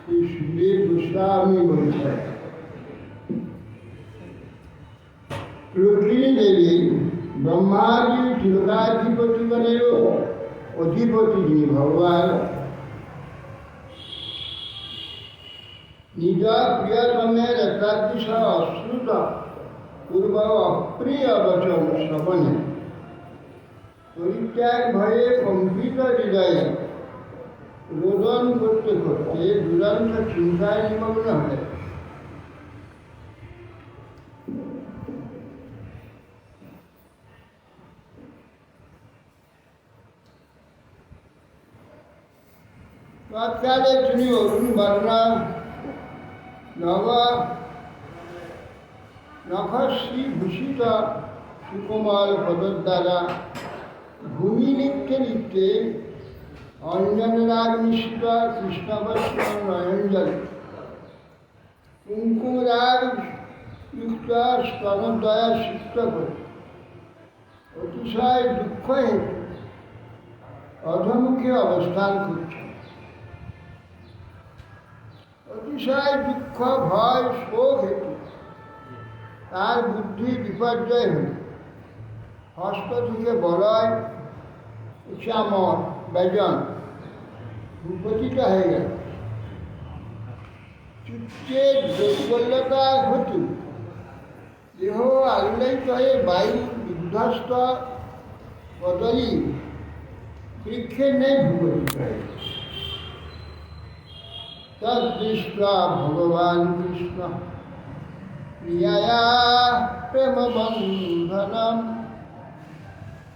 শ্রী সুধীর গোস্বামী বলছেন, রুক্মিণী দেবী ব্রহ্মাদি লোকাধিপতিগণেরও অধিপতি যিনি ভগবান, নিজ প্রিয়তমের একাদশ অশ্রুত পূর্ব অপ্রিয় বচন শ্রবণে পরিত্যাগ ভয়ে কম্পিত হৃদয়ে রোদন করতে করতে দুরন্ত চিন্তায় নিমগ্ন হলে তৎকালে তিনি অরুণ বর্ণা নখশ্রী ভূষিত সুকোমল পদর দ্বারা ভূমি লিখতে লিখতে অঞ্জনরাগ মিশ্রিত কৃষ্ণবস্ত্র নয়ঞ্জল কুঙ্কুমরাগ যুক্ত স্তনদয়া সিক্ত করে অতিশয় দুঃখ হেতু অধমুখে অবস্থান করছে। অতিশয় দুঃখ ভয় শোক হেতু তার বুদ্ধি বিপর্যয় হল, হস্ত থেকে বলয় উচামর ব্যজন ভূপতিত হয়ে গেল। চিত্তে দুর্বলতা হেতু দেহ আলোলিত হয়ে বায়ু বিধ্বস্ত কদলী বৃক্ষের নেই ভূপতিত হয়ে গেল। তদ্দৃष्ट्वा ভগবান কৃষ্ণ প্রিয়ায়া প্রেমবন্ধনম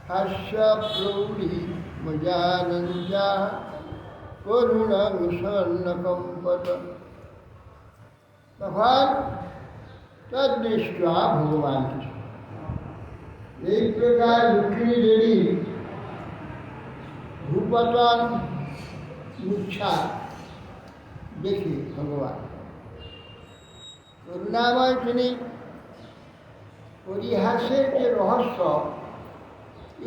হাস্য প্রৌঢ়ি মজানঞ্জা করুণং স্বর্ণকম্পত। তখন তদ্দৃष्ट्वा ভগবান কৃষ্ণ এই প্রকার রুক্মিণী দেবী ভূপতন মূর্ছা দেখি ভগবান করুণাময় তিনি পরিহাসের যে রহস্য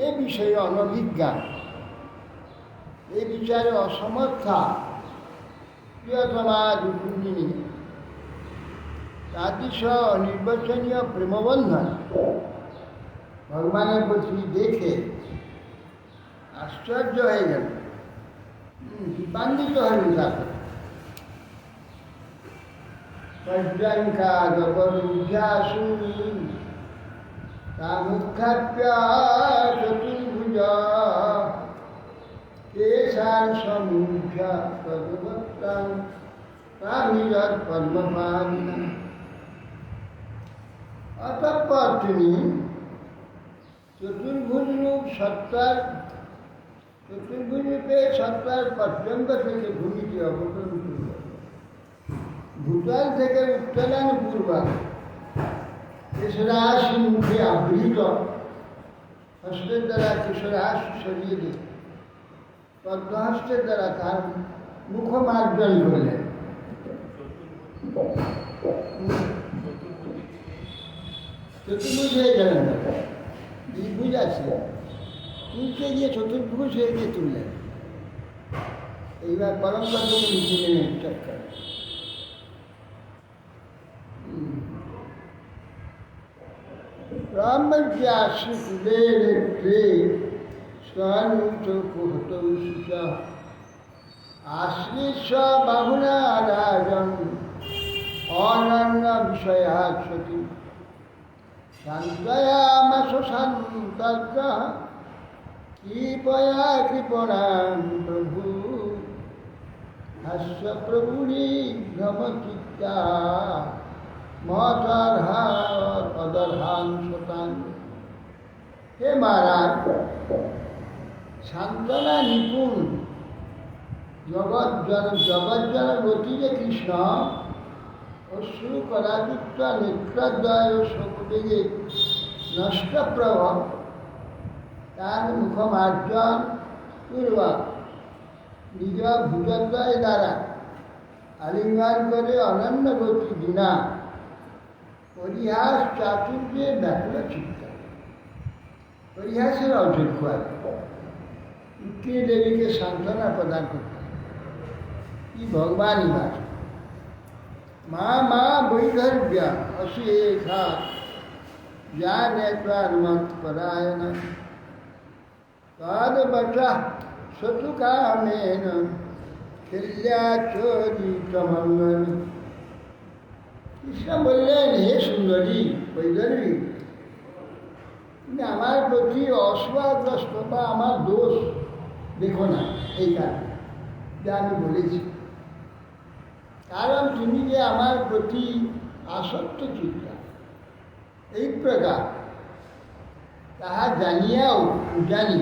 এ বিষয়ে অনভিজ্ঞা, এ বিচারে অসমর্থা প্রিয়তমা রুক্মিণী তাদৃশ অনির্বচনীয় প্রেমবন্ধন ভগবানের প্রতি দেখে আশ্চর্য হয়ে গেল, দীপান্বিত হলেন। তারপর পর্যঙ্কা জগরুঝাসু তামুখাপ্য চতুর্ভুজ কেশান সমুখ্য তদবত্তাং তামিরৎ পদ্মপাণিনা। অতঃপর তিনি চতুর্ভুজ রূপে সত্তার পর্যন্ত থেকে ভূমিকে অবতরণ করলেন। ভূতল থেকে উত্তোলন পূর্বক কেশরাশ মুখে আবৃত, হস্তের দ্বারা কেশরাশ সরিয়ে দিয়ে পদ্মহস্তের দ্বারা তার মুখমার্জন করলেন। চতুর্ভুজ হয়ে গেলেন, দ্বিভুজ আছে, তুলতে গিয়ে চতুর্ভুজ হয়ে গিয়ে তুললেন। এইবার পরম্পরা নিচে নেমে চক্কর আশ্লিষ বাহুনা রাজন অনন্য বিষয়া সতী শান্তয়ামাস শান্তজ্ঞ কৃপয়া কৃপণাং প্রভু হাস্য প্রভুরি ভ্রমচিত্তা অদর্হান শতান। হে মহারাজ, সান্ত্বনা নিপুণ জগজ্জনগতি যে কৃষ্ণ অশ্রু করাযুক্ত নেত্রদ্বয় ও শোকবেগে নষ্ট প্রভাব তার মুখমার্জন পূর্বক নিজ ভুজদ্বয় দ্বারা আলিঙ্গন করে অনন্য গতি বিনা পরিহাস চাতুর্যে ব্যাকুল চিত্ত। পরিহাসের অযোগ্য রুক্মিণী দেবীকে সান্ত্বনা প্রদান করতে কি ভগবানই বাস। মা মা বৈধর্ব্যা অসুয়েখা জ্ঞানেত্রান্মৎপরায়ণ তদ বচা শতুকামেন খেল্যাচরিতমঙ্গল। কৃষ্ণ বললেন, হে সুন্দরী বৈদর্ভী, তুমি আমার প্রতি অসুয়াগ্রস্ত বা আমার দোষ দেখো না, এই কারণে যা আমি বলেছি। কারণ তুমি যে আমার প্রতি আসক্ত চিত্তা এই প্রকার, তাহা জানিয়াও জানি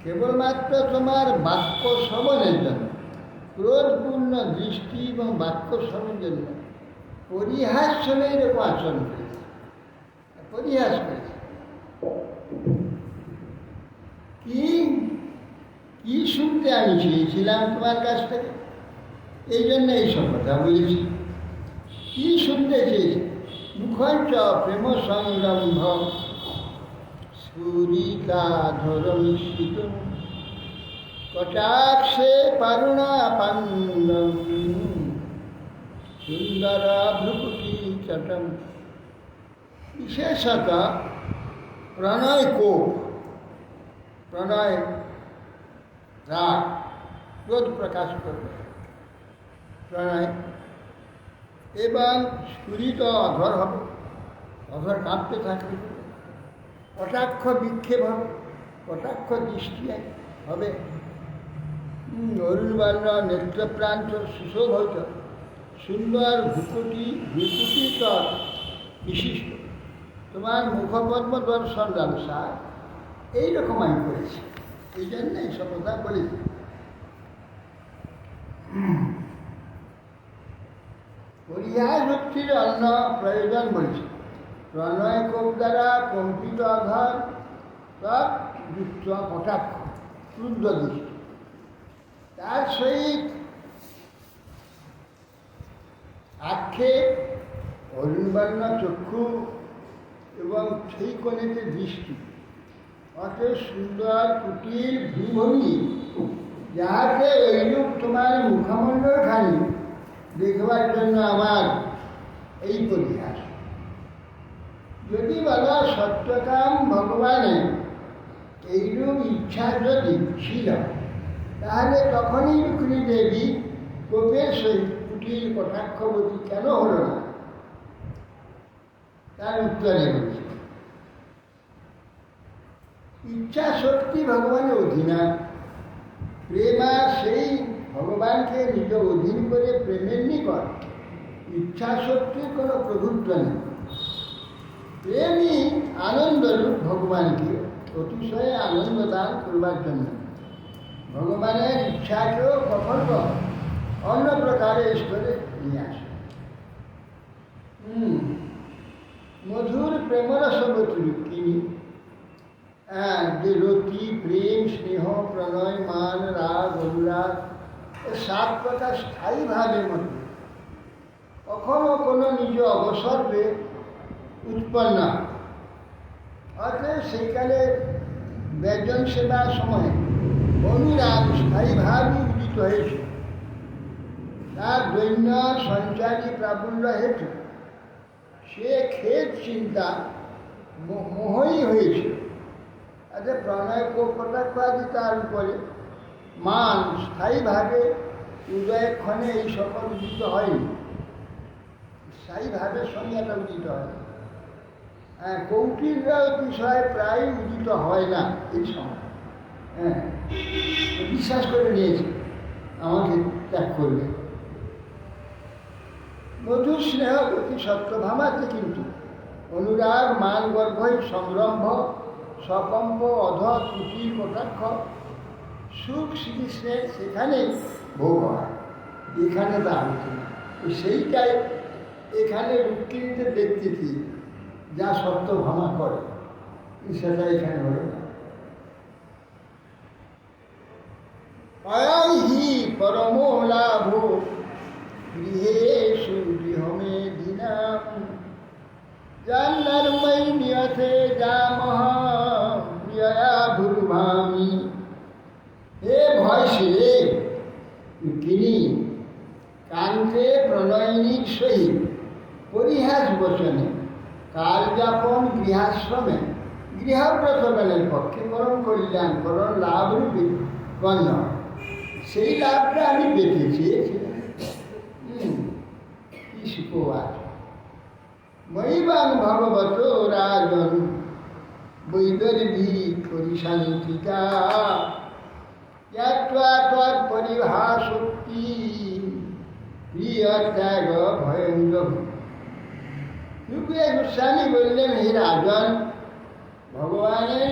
কেবলমাত্র তোমার বাক্য শ্রবণের জন্য, ক্রোধপূর্ণ দৃষ্টি এবং বাক্য শ্রবণের জন্য পরিহাস ছলে এরকম আচরণ করেছে, পরিহাস করেছে। কি শুনতে আমি চেয়েছিলাম তোমার কাছ থেকে, এই জন্য এইসব কথা বলেছি। কি শুনতে চেয়েছি? মুখঞ্চ প্রেম সংরম্ভ সুরিকাধর মিশ্রিত কটাক্ষে পারুণা পান্দম সুন্দর ভ্রুকুটি চটম। বিশেষত প্রণয় কোপ, প্রণয় রাগ, ক্রোধ প্রকাশ করবে প্রণয়, এবং স্ফুরিত অধর হবে, অধর কাঁপতে থাকবে, কটাক্ষ বিক্ষেপ হবে, কটাক্ষ দৃষ্টি হবে, অরুণবর্ণ নেত্রপ্রান্ত সুশোভিত সুন্দর ভ্রুকুটিত বিশিষ্ট তোমার মুখপদ্ম দর্শন ব্যবসায় এইরকম আমি করেছি, এই জন্য এইসব কথা বলেছি। পরিহাস ভক্তির অন্য প্রয়োজন বলছে। প্রণয় কোপ দ্বারা কম্পিত আধার তৎ যুক্ত কটাক্ষ ক্রুদ্ধ দৃষ্টি, তার সহিত আক্ষেপ, অরুণবর্ণ চক্ষু এবং সেই কোণেতে দৃষ্টি, অত সুন্দর কুটির ভূভঙ্গি, যাহাতে এইরূপ তোমার মুখমণ্ডলখানি দেখবার জন্য আমার এই পরিহাস। যদি বলা সত্যকাম ভগবানের এইরূপ ইচ্ছা যদি ছিল, তাহলে তখনই রুক্মিণী দেবী কোপের সহিত কুটির কটাক্ষবতী কেন হল না? তার উত্তরে বলছে, ইচ্ছা শক্তি ভগবানের অধীনা। প্রেমা সেই ভগবানকে নিজ অধীন করে প্রেমের নিকট ইচ্ছা শক্তির কোনো প্রভুত্ব নেই। প্রেমই আনন্দরূপ ভগবানকে অতিশয় আনন্দ দান করবার জন্য ভগবানের ইচ্ছাকেও কখনো অন্য প্রকারে স্তরে নিয়ে আসে। মধুর প্রেমরসবতী রুক্মিণী, যে রতি, প্রেম, স্নেহ, প্রণয়, মান, রাগ, অনুরাগ, সাত প্রকার স্থায়ীভাবে মধ্যে কখনো কোনো নিজ অবসরে উৎপন্ন, অর্থাৎ সেইকালে ব্যজন সেবার সময় অনুরাগ স্থায়ীভাবে উদিত হয়েছে। তার দৈন্য সঞ্চারী প্রাবল্য হেতু সে খেদ চিন্তা মোহই হয়েছে। আচ্ছা, প্রণয় কটাক্ষাদি তার উপরে মান স্থায়ীভাবে উদয়ক্ষণে এই সকল উদিত হয়নি, স্থায়ীভাবের সঙ্গে একটা উদিত হয়। কৌটিল্য বিষয় প্রায় উদিত হয় না এই সময়। বিশ্বাস করে নিয়েছে আমাকে ত্যাগ করবে। মধুর স্নেহ অতি সত্যভামাতে কিন্তু অনুরাগ, মান, গর্ভই সংরম্ভ, সকম্প, অধ, ত্রুটি, কটাক্ষ, সুখ শ্রীকৃষ্ণের সেখানে ভোগ হয়, এখানে তা হচ্ছে না। সেইটাই এখানে রুক্মিণীতে দেখতেছি যা সত্যভামা করে, সেটা এখানে হল না। অয়ং হি পরম লাভ গৃহেষু গৃহমেদিনাম জান্নারময়ী নিয়তে জামহ প্রিয়া ভুরভামি। হে ভয় সে রুক্মিণী, কাণ্ড একান্তে প্রণয়িনীর সহিত পরিহাস বচনে কালযাপন গৃহাশ্রমে গৃহব্রতগণের পক্ষে পরম কল্যাণ পরম লাভরূপে গণ্য। সেই লাভটা আমি পেতে চেয়েছিলাম। কি সুখবাদ! মহিবান ভগবত রাজন বৈদর্ভী পরিশান্তিকা জ্ঞাত্বা তৎপরিভাষোক্তি প্রিয় ত্যাগ ভয়ঙ্গম। সুখদেব গোস্বামী বললেন, হে রাজন, ভগবানের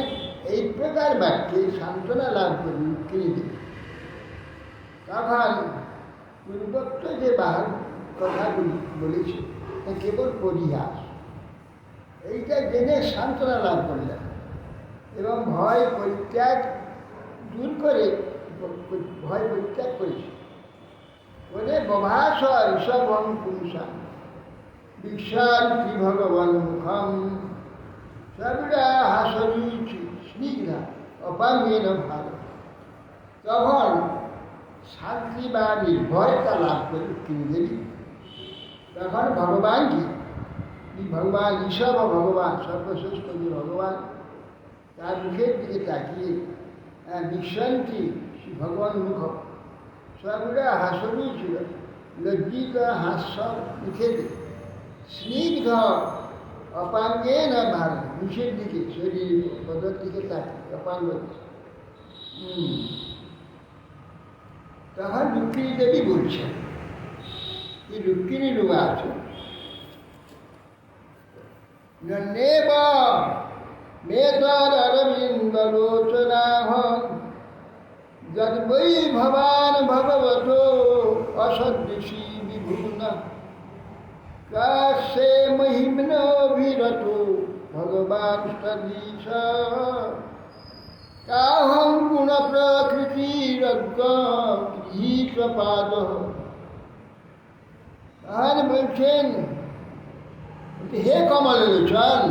এই প্রকার বাক্যে সান্ত্বনা লাভ করুন তিনি। তখন পূর্বোক্ত যে কথাগুলি বলেছে তা কেবল পরিহাস। এইটা জেনে সান্ত্বনা লাভ করলেন এবং ভয় পরিত্যাগ দূর করে ভয় পরিত্যাগ করেছে বলে বভাস ঋষভং পুরুষাং বিশান্তি ভগবান মুখম সবিরা হাসরুচি স্নিগ্ধা অপাঙ্গেন ভালো। তখন শান্তি বা নির্ভয়তা লাভ করে কিনদেবী। তখন ভগবানকে ভগবান ঋষভ ভগবান সর্বশ্রেষ্ঠ যে ভগবান তার মুখের দিকে তাকিয়ে বিশান্তি শ্রী ভগবান মুখ সবরা হাসরই ছিল, লজ্জিত হাস্য মুখে স্নিগ্ধ অপাঙ্গে না ভার মুখের দিকে শরীর পদর দিকে তাকিয়ে অপাঙ্গ। তখন রুক্মিণী দেবী বলছেন, এই রুক্মিণী রূপা আছে নন্দেব মেতরবিন্দলোচনাহ যদ্বৈ ভবান ভগবত অসদৃশী বিভূন কাশ্যে মহিম্নভিরত ভগবান সদৃশ কাহং গুণ প্রকৃতিরগ্রপাদ। আর বলছেন, হে কমলোচন,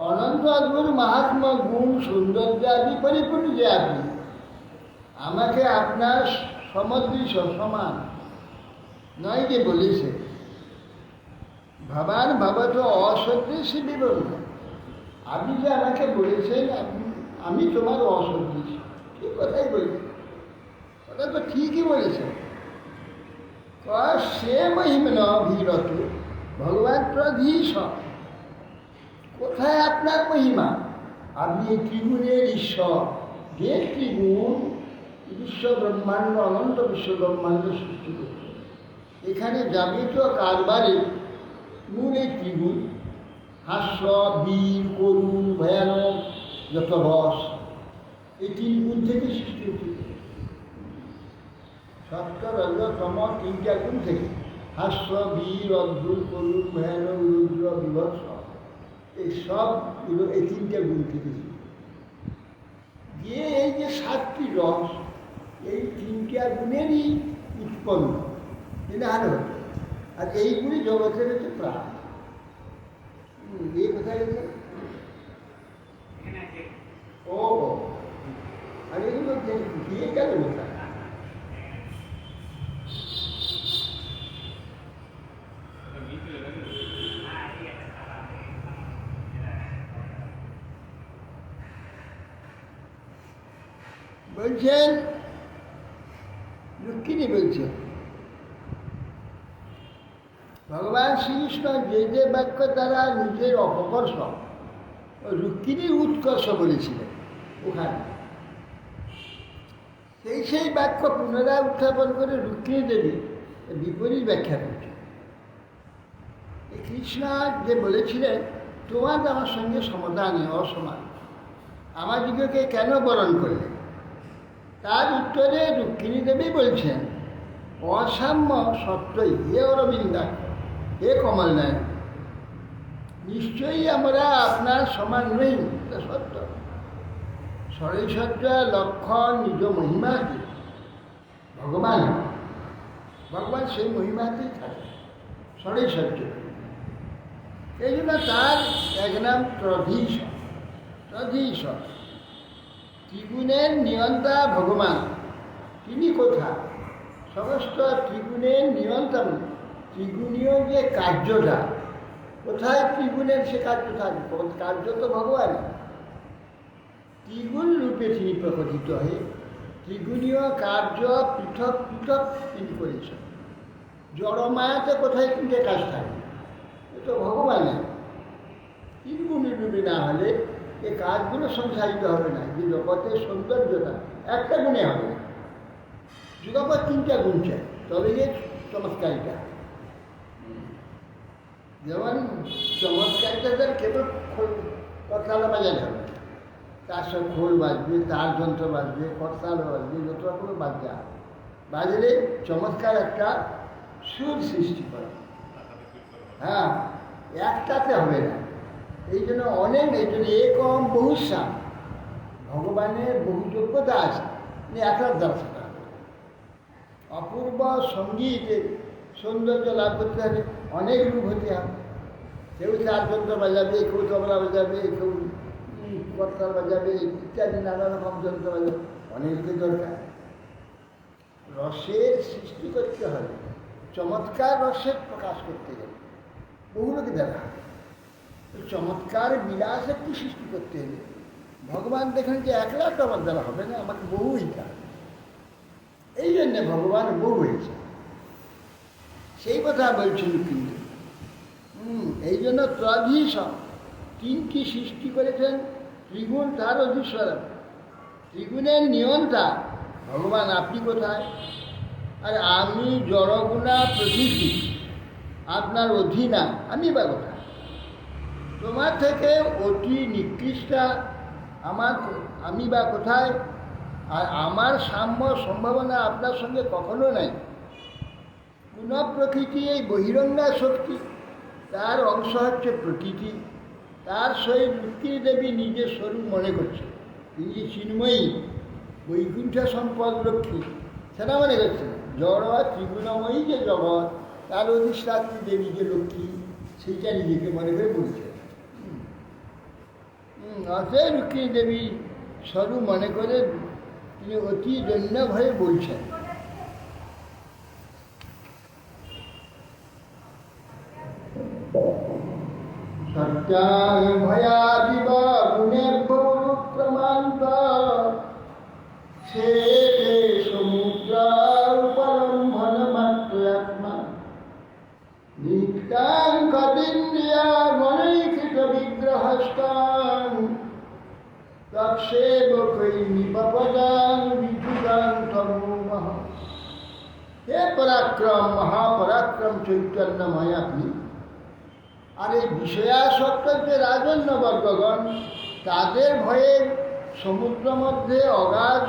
অনন্ত অদ্ভুত মাহাত্ম্য গুণ সৌন্দর্যাদি পরিপূর্ণ যে আপনি, আমাকে আপনার সমদৃশ সমান নয় যে বলেছে ভবান ভবত অসদৃশী বিবরণ। আপনি যে আমাকে বলেছেন আমি তোমার অসদৃশ, ঠিক কথাই বলেছেন, কথা তো ঠিকই বলেছেন। সে মহিমন অভিরত ভগবান প্রধীশ। কোথায় আপনার মহিমা? আপনি এই ত্রিগুণের ঈশ্বর, যে ত্রিগুণ বিশ্ব ব্রহ্মাণ্ড অনন্ত বিশ্ব ব্রহ্মাণ্ড সৃষ্টি করছে। এখানে যাবতীয় কারবারে মূল এই ত্রিগুণ, হাস্য বীর করুণ ভয়ানক যত রস, এই তিন গুণ থেকে সৃষ্টি হচ্ছে। সত্য রজ তম তিনটা গুণ থেকে, হাস্য বীর অদ্ভুত করুণ ভয়ানক রুদ্র বিভৎস, এই সবগুলো এই তিনটা গুণ থেকে গিয়ে এই যে সাতটি রস, এই তিনটা গুণেরই উৎপন্ন আরো হচ্ছে। আর এইগুলি জগতের হচ্ছে প্রাণ। এই কোথায় গেছে? ও আর এগুলো দিয়ে গেল কোথায়? বলছেন রুক্মিণী বলছেন, ভগবান শ্রীকৃষ্ণ যে যে বাক্য দ্বারা নিজের অপকর্ষ রুক্মিণীর উৎকর্ষ বলেছিলেন ওখানে, সেই বাক্য পুনরায় উত্থাপন করে রুক্মিণী দেবী বিপরীত ব্যাখ্যা করছে। কৃষ্ণ যে বলেছিলেন তোমার আমার সঙ্গে সমতা নেই, অসমান, আমার দিগকে কেন বরণ করলে? তার উত্তরে রুক্মিণী দেবী বলছেন, অসাম্য সত্যই হে অরবিন্দা, হে কমলনায়ক, নিশ্চয়ই আমরা আপনার সমান নই, এটা সত্য। ষড়ৈশ্বর্য লক্ষণ নিজ মহিমাতে ভগবান সেই মহিমাতেই থাকে, ষড়ৈশ্বর্য। এই জন্য তার এক নাম ত্রধীশ। ত্রিগুণের নিয়ন্তা ভগবান তিনি কোথায়? সমস্ত ত্রিগুণের নিয়ন্ত্রণ, ত্রিগুণীয় যে কার্যটা, কোথায় ত্রিগুণের সে কার্য থাকবে? কার্য তো ভগবান, ত্রিগুণ রূপে তিনি প্রকটিত হয়ে ত্রিগুণীয় কার্য পৃথক পৃথক তিনি করেছেন। জড়মায়াতে কোথায় তিনটে কাজ থাকে? এ তো ভগবানের। তিনগুণ রূপে না হলে এই কাজগুলো সংসারিত হবে না। যে জগতের সৌন্দর্যটা একটা গুণে হবে না, জগৎ তিনটা গুণ চাই, তবে যে চমৎকারিতা। যেমন চমৎকারিতা তার কেবল করতালা বাজালে হবে, তার সব খোল বাজবে, তার যন্ত্র বাজবে, করতালা বাজবে, যত রকমের বাজলে চমৎকার একটা সুর সৃষ্টি করে। হ্যাঁ, একটাতে হবে না। এই জন্য একম বহুশ্যাম, ভগবানের বহু যোগ্যতা আছে, একটার দ্বারা অপূর্ব সঙ্গীতের সৌন্দর্য লাভ করতে হলে অনেক রূপ হতে হবে। কেউ চার যন্ত্র বাজাবে, কেউ তবলা বাজাবে, কেউ করতাল বাজাবে, ইত্যাদি নানা রকম যন্ত্র বাজাবে, অনেকের দরকার। রসের সৃষ্টি করতে হবে, চমৎকার রসের প্রকাশ করতে গেলে বহু লোকে দেখা হয়। চমৎকার বিলাস একটি সৃষ্টি করতে হলে ভগবান দেখেন যে একলা তো আমার দ্বারা হবে না, আমাকে বহু হইতে হবে। এই জন্যে ভগবান বহু হয়েছে, সেই কথা বলছিল। কিন্তু এই জন্য ত্রধীশ তিনটি সৃষ্টি করেছেন, ত্রিগুণ তার অধীশ্বর, ত্রিগুণের নিয়ন্ত্রা ভগবান। আপনি কোথায়? আর আমি জড়গুণা প্রকৃতি, আপনার অধীনা, আমি বা কোথায়? তোমার থেকে অতি নিকৃষ্টা আমি বা কোথায়? আর আমার সাম্য সম্ভাবনা আপনার সঙ্গে কখনো নাই। পুনঃ প্রকৃতি এই বহিরঙ্গা শক্তি, তার অংশ হচ্ছে প্রকৃতি। তার সহিত রুক্মিণী দেবী নিজের স্বরূপ মনে করছে, তিনি চিন্ময়ী, বৈকুণ্ঠ সম্পদ লক্ষ্মী, সেটা মনে করছে। জড় ত্রিগুণময়ী যে জগৎ, তার অধিষ্ঠাত্রী দেবী যে লক্ষ্মী, সেইটা নিজেকে মনে করে বলছে। অতএব রুক্মিণী দেবী স্বরূপ মনে করে তিনি অতি দৈন্য ভয়ে বলছেন। সত্যাং ভয়াদিব গুণের প্রমান্ত সে সমুদ্র উপলম্বন মাত্র আত্মা নিত্যাং কদিন্দ্রিয়া মনৈকৃত বিগ্রহস্তাং তৎসেবকৈ নিপপদাং বিদ্যুদাং তমোমহ। হে পরাক্রম, মহাপরাক্রম চৈতন্যময় আপনি। আর এই বিষয়াসক্তের যে রাজন্যবর্গগণ, তাদের ভয়ে সমুদ্র মধ্যে অগাধ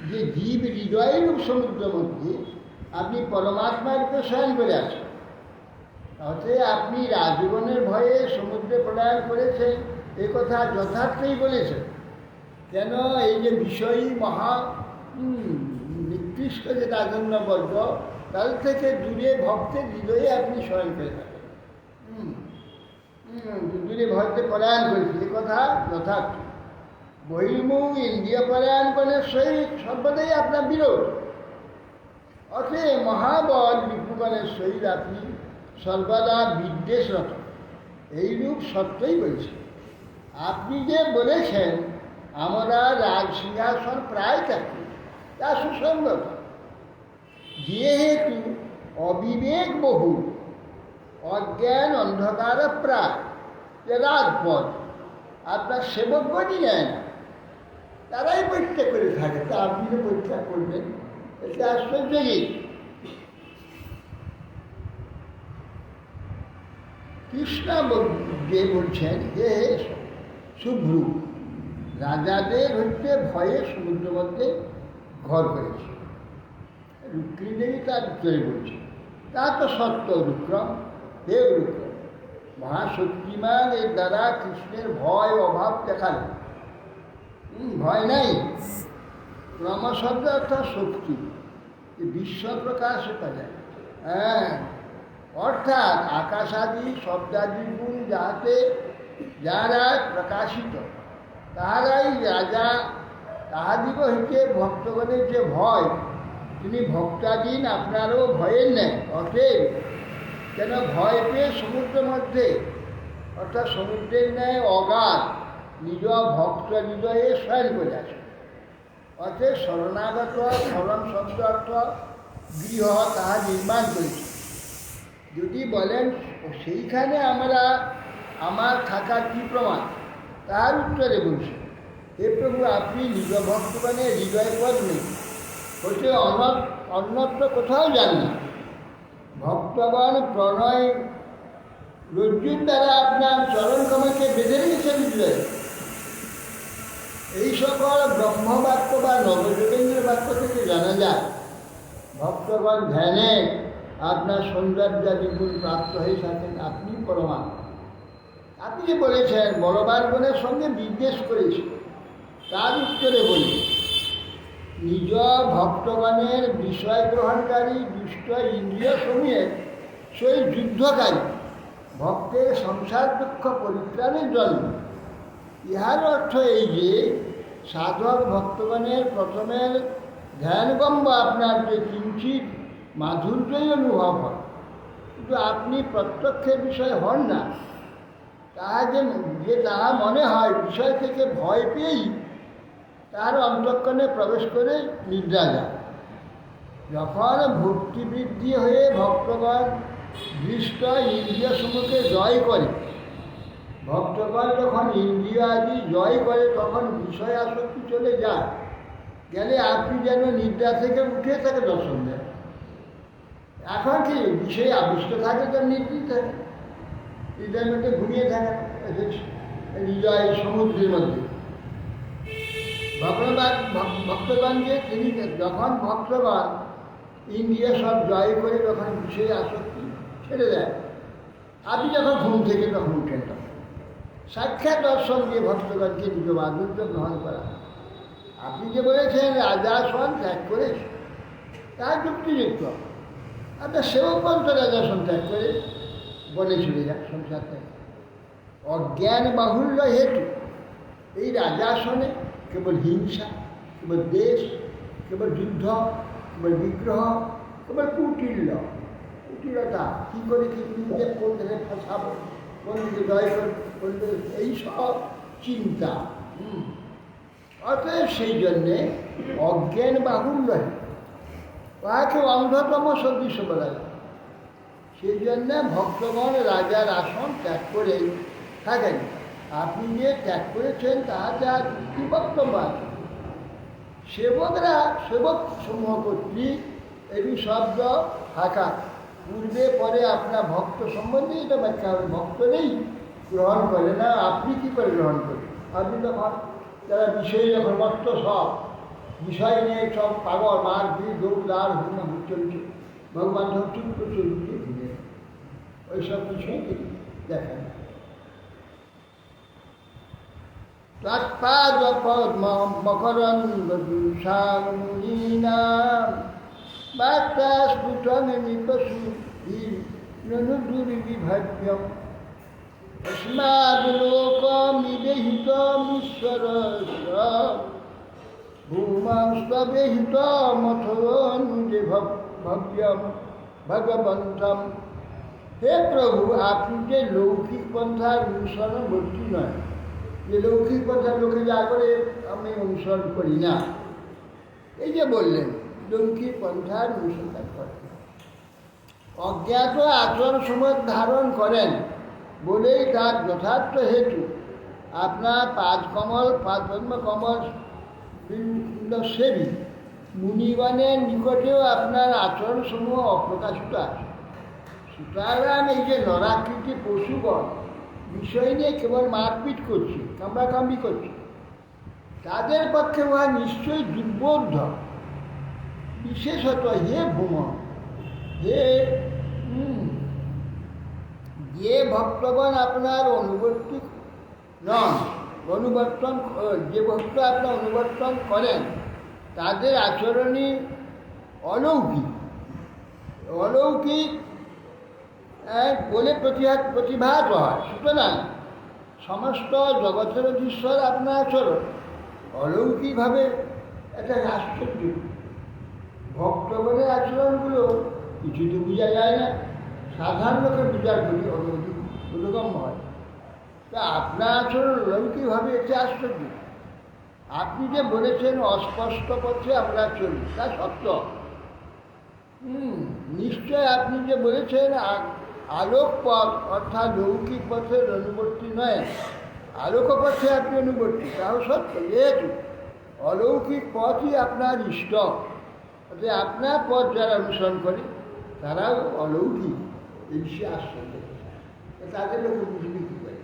যে জীব হৃদয়রূপ সমুদ্র মধ্যে আপনি পরমাত্মার রূপে শয়ন করে আছেন। অতএব আপনি রাজগণের ভয়ে সমুদ্রে প্রলয়ন করেছেন, এ কথা যথার্থই বলেছেন। কেন? এই যে বিষয়ী মহা নিকৃষ্ট যে রাজন্যবর্গ, তাদের থেকে দূরে ভক্তের হৃদয়ে আপনি শয়ন করে থাকেন, দূরে ভক্তে পলায়ন করেছে, এ কথা যথার্থ। বহির্মুখ ইন্দ্রিয় পলায়নগণের সহিত সর্বদাই আপনার বিরোধ। অতএব মহাবল বিপুগণের সহিত আপনি সর্বদা বিদ্বেষরত, এইরূপ সত্যই বলছে। আপনি যে বলেছেন আমরা রাজ সিংহাসন প্রায় থাকি, তা সুসংগত। যেহেতু অবিবেক বহু, অজ্ঞান অন্ধকার প্রায়, যে রাজপথ আপনার সেবকগণই নেয় না, তারাই পরীক্ষা করে থাকে, তা আপনি যে পরীক্ষা করবেন, এটা আশ্চর্যই। কৃষ্ণ যে বলছেন, হে শুভ্রু, রাজাদের হচ্ছে ভয়ে সমুদ্র মধ্যে ঘর করেছে। রুক্মিণী দেবী তার উত্তরে বলছে, তা তো সত্য রুক্রম, হে রুক্রম, মহাশক্তিমান এর দ্বারা কৃষ্ণের ভয় অভাব দেখালেন। ভয় নাই, ক্রমশব্দ অর্থাৎ শক্তি, বিশ্ব প্রকাশ হতে যায়। হ্যাঁ, অর্থাৎ আকাশাদি শব্দাদি গুণ যাহাতে যারা প্রকাশিত, তাহারাই রাজা, তাহাদিগ হইতে ভক্তগণের যে ভয়, তিনি ভক্তাধীন আপনারও ভয়ের নেই। অতএব যেন ভয় পেয়ে সমুদ্রের মধ্যে অর্থাৎ সমুদ্রের ন্যায় অগাধ নিজ ভক্ত হৃদয়ে শয়ন করে আসে। অতএব শরণাগত শরণ শব্দ অর্থ গৃহ তাহা নির্মাণ করেছে। যদি বলেন সেইখানে আমার থাকার কী প্রমাণ, তার উত্তরে বলছি, হে প্রভু, আপনি নিজ ভক্তগণের হৃদয় পদ নেই হচ্ছে অন্যত্র কোথাও যান না। ভক্তগণ প্রণয় রজ্জুর দ্বারা আপনার চরণ কমলকে বেঁধে রেখেছেন হৃদয়ে। এই সকল ব্রহ্মবাক্য বা নবযোগেন্দ্র বাক্য থেকে জানা যায় ভক্তগণ ধ্যানে আপনার সৌন্দর্যাদি গুণ প্রাপ্ত হয়ে থাকেন। আপনি পরমাত্মা। আপনি যে বলেছেন বলবানগণের সঙ্গে বিদ্বেষ করেছে, তার উত্তরে বলি, নিজ ভক্তগণের বিষয় গ্রহণকারী দুষ্ট ইন্দ্রিয় সমূহের সেই যুদ্ধকারী ভক্তের সংসার দুঃখ পরিত্রাণের জন্য। ইহার অর্থ এই যে সাধক ভক্তগণের প্রথমের ধ্যানগম্ব আপনার যে কিঞ্চিত মাধুর্যই অনুভব হয়, কিন্তু আপনি প্রত্যক্ষের বিষয় হন না। তাহা যে তাহা মনে হয় বিষয় থেকে ভয় পেয়েই তার অন্তঃকরণে প্রবেশ করে নিদ্রা যায়। যখন ভক্তি বৃদ্ধি হয়ে ভক্তগণ দৃষ্ট ইন্দ্রিয় সমূহকে জয় করে, ভক্তগণ যখন ইন্দ্রিয় আদি জয় করে তখন বিষয় আসক্তি চলে যায়। গেলে আপনি যেন নিদ্রা থেকে উঠে তাকে দর্শন দেন। এখন কি বিষয়ে আবিষ্ট থাকে তো নিদ্রিত থাকে, হৃদয়ের মধ্যে ঘুমিয়ে থাকে হৃদয় সমুদ্রের মধ্যে। ভক্তগণকে তিনি যখন ভক্তগণ ইন্দ্রিয় সব জয় করে যখন বিষয়ে আসক্তি ছেড়ে দেয়, আপনি যখন ঘুম থেকে তখন উঠেন, তখন সাক্ষাৎ দর্শন দিয়ে ভক্তগণকে নিজ মাধুর্য গ্রহণ করা। আপনি যে বলেছেন রাজাসন ত্যাগ করেছে, তার যুক্তিযুক্ত। আপনার সেবকগণ তো রাজাসন ত্যাগ করে বনে চলে যায় সংসার ত্যাগ। অজ্ঞান বাহুল্য হেতু এই রাজাসনে কেবল হিংসা, কেবল দেশ, কেবল যুদ্ধ, কেবল বিগ্রহ, কেবল কুটিলতা, কী করে কি নিজে কোন দিকে ফসাবো, কোন দিকে জয় করবো, কোন দিকে এইসব চিন্তা। অতএব সেই জন্যে অজ্ঞান বাহুল্য তাকে অন্ধতম সদৃশ বলা যায়। সেই জন্যে ভক্তগণ রাজার আসন ত্যাগ করে থাকেন। আপনি যে ত্যাগ করেছেন তাহাতে আর কি বক্তব্য আছে? সেবক সমূহ কর্তৃক এই শব্দ থাকা পূর্বে পরে আপনার ভক্ত সম্বন্ধে এটা ব্যাখ্যা হবে। ভক্ত নেই, গ্রহণ করে না, আপনি কী করে গ্রহণ করেন? আপনি তখন যারা বিষয়ে যখন মস্ত সব বিষয় নিয়ে সব পাগল মারপিট দৌড় হুমা চলছে, ভগবান যখন চুপ চলছে ঘুরে ওইসব বিষয় দেখেন। মকরন্দূষামুনীনাম বার্তা স্ফুটং নিকষুর্বিভাব্যম তস্মাদ্লোকমিদেহিতমীশ্বরস্য ভূমাংস্তবেহিতমথোনুজে ভব্যম ভগবন্তম। হে প্রভু, আপনি যে লৌকিক পন্থার অনুসরণবর্তী নয়, যে লৌকিক পন্থার লোকে যা করে আমি অনুসরণ করি না, এই যে বললেন লৌকিক পন্থার অনুসন্ধান করেন, অজ্ঞাত আচরণ সময় ধারণ করেন বলেই তার যথার্থ হেতু আপনার পদ্মকমল সেবী মুনিগণের নিকটেও আপনার আচরণসমূহ অপ্রকাশিত আছে। সুতরাং এই যে নরাকৃতি পশুগণ বিষয় নিয়ে কেবল মারপিট করছে, কামড়াকামড়ি করছে, তাদের পক্ষে উহা নিশ্চয়ই দুর্বোধ্য। বিশেষত হে ভূম, হে যে ভক্তগণ আপনার অনুবর্তী নন, যে ভক্ত আপনার অনুবর্তন করেন তাদের আচরণই অলৌকিক বলে প্রতিভাত হয়। সুতরাং সমস্ত জগতের ঈশ্বর আপনার আচরণ অলৌকিকভাবে একটা আশ্চর্য। ভক্তগণের আচরণগুলো কিছু তো বোঝা যায় না, সাধারণ লোকের বিচার করি বোধগম্য হয়। তা আপনার আচরণ অলৌকিকভাবে এতে আশ্চর্য। আপনি যে বলেছেন অস্পষ্ট পথে আমরা চলি, তা সত্য। নিশ্চয় আপনি যে বলেছেন আলোক পথ অর্থাৎ লৌকিক পথের অনুবর্তী নয়, আলোক পথে আপনি অনুবর্তী, তাও সত্য। যেহেতু অলৌকিক পথই আপনার ইষ্ট, আপনার পথ যারা অনুসরণ করে তারাও অলৌকিক, এই বিষয়ে আশ্চর্য। তাদের লোকে বুঝবি কি করে?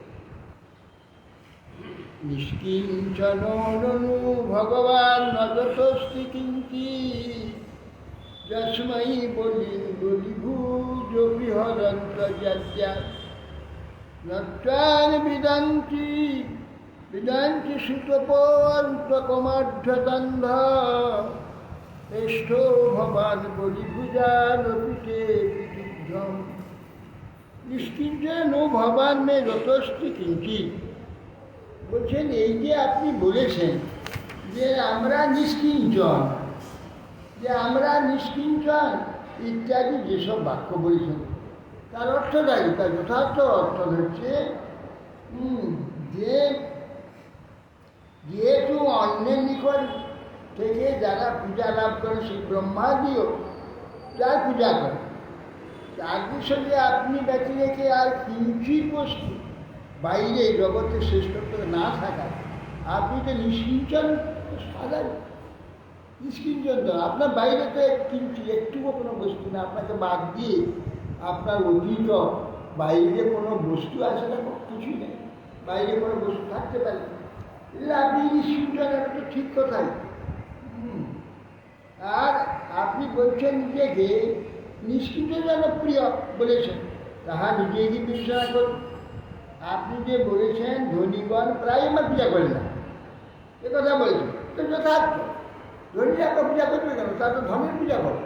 নিষ্কিঞ্চন ননু ভগবান নজতস্তি কিঞ্চি যস্মৈ বলিভূজপি হরন্তর্যাত্যা নত্রান বিদান্তি বিদান্তি সুতপন্তকমাঢ্যদন্ধ শ্রেষ্ঠ ভবান বলিভুজানপিতে বিদুগ্ধম। নিষ্কিঞ্চন ভবান মে যতস্তি কিঞ্চিৎ, বলছেন এই যে আপনি বলেছেন যে আমরা নিষ্কিঞ্চন, ইত্যাদি যেসব বাক্য বলেছেন তার অর্থটাই, তার যথার্থ অর্থ হচ্ছে যে যেহেতু অন্যের নিকট থেকে যারা পূজা লাভ করে সেই ব্রহ্মাদিও যার পূজা করে, তার সঙ্গে আপনি ব্যক্তি রেখে আর কিঞ্চিত বস্তু বাইরে জগতের শ্রেষ্ঠত্ব না থাকায় আপনি তো নিষ্কিঞ্চন, সাধারণ নিষ্কিঞ্চন। আপনার বাইরেতে কিন্তু একটুও কোনো বস্তু না, আপনাকে বাদ দিয়ে আপনার অতীত বাইরে কোনো বস্তু আছে না, কিছুই নেই, বাইরে কোনো বস্তু থাকতে পারে, আপনি নিষ্কিঞ্চন, এটা তো ঠিক কথাই। আর আপনি বলছেন নিজেকে নিষ্কিঞ্চন জনপ্রিয় বলেছেন, তাহা নিজেই কি বিবেচনা করুন। আপনি যে বলেছেন ধনীগণ প্রায় আমার পূজা করেন না, এ কথা বলেছেন, তো যথার্থ। ধনী আপনার পূজা করবে কেন? তারা তো ধনের পূজা করে,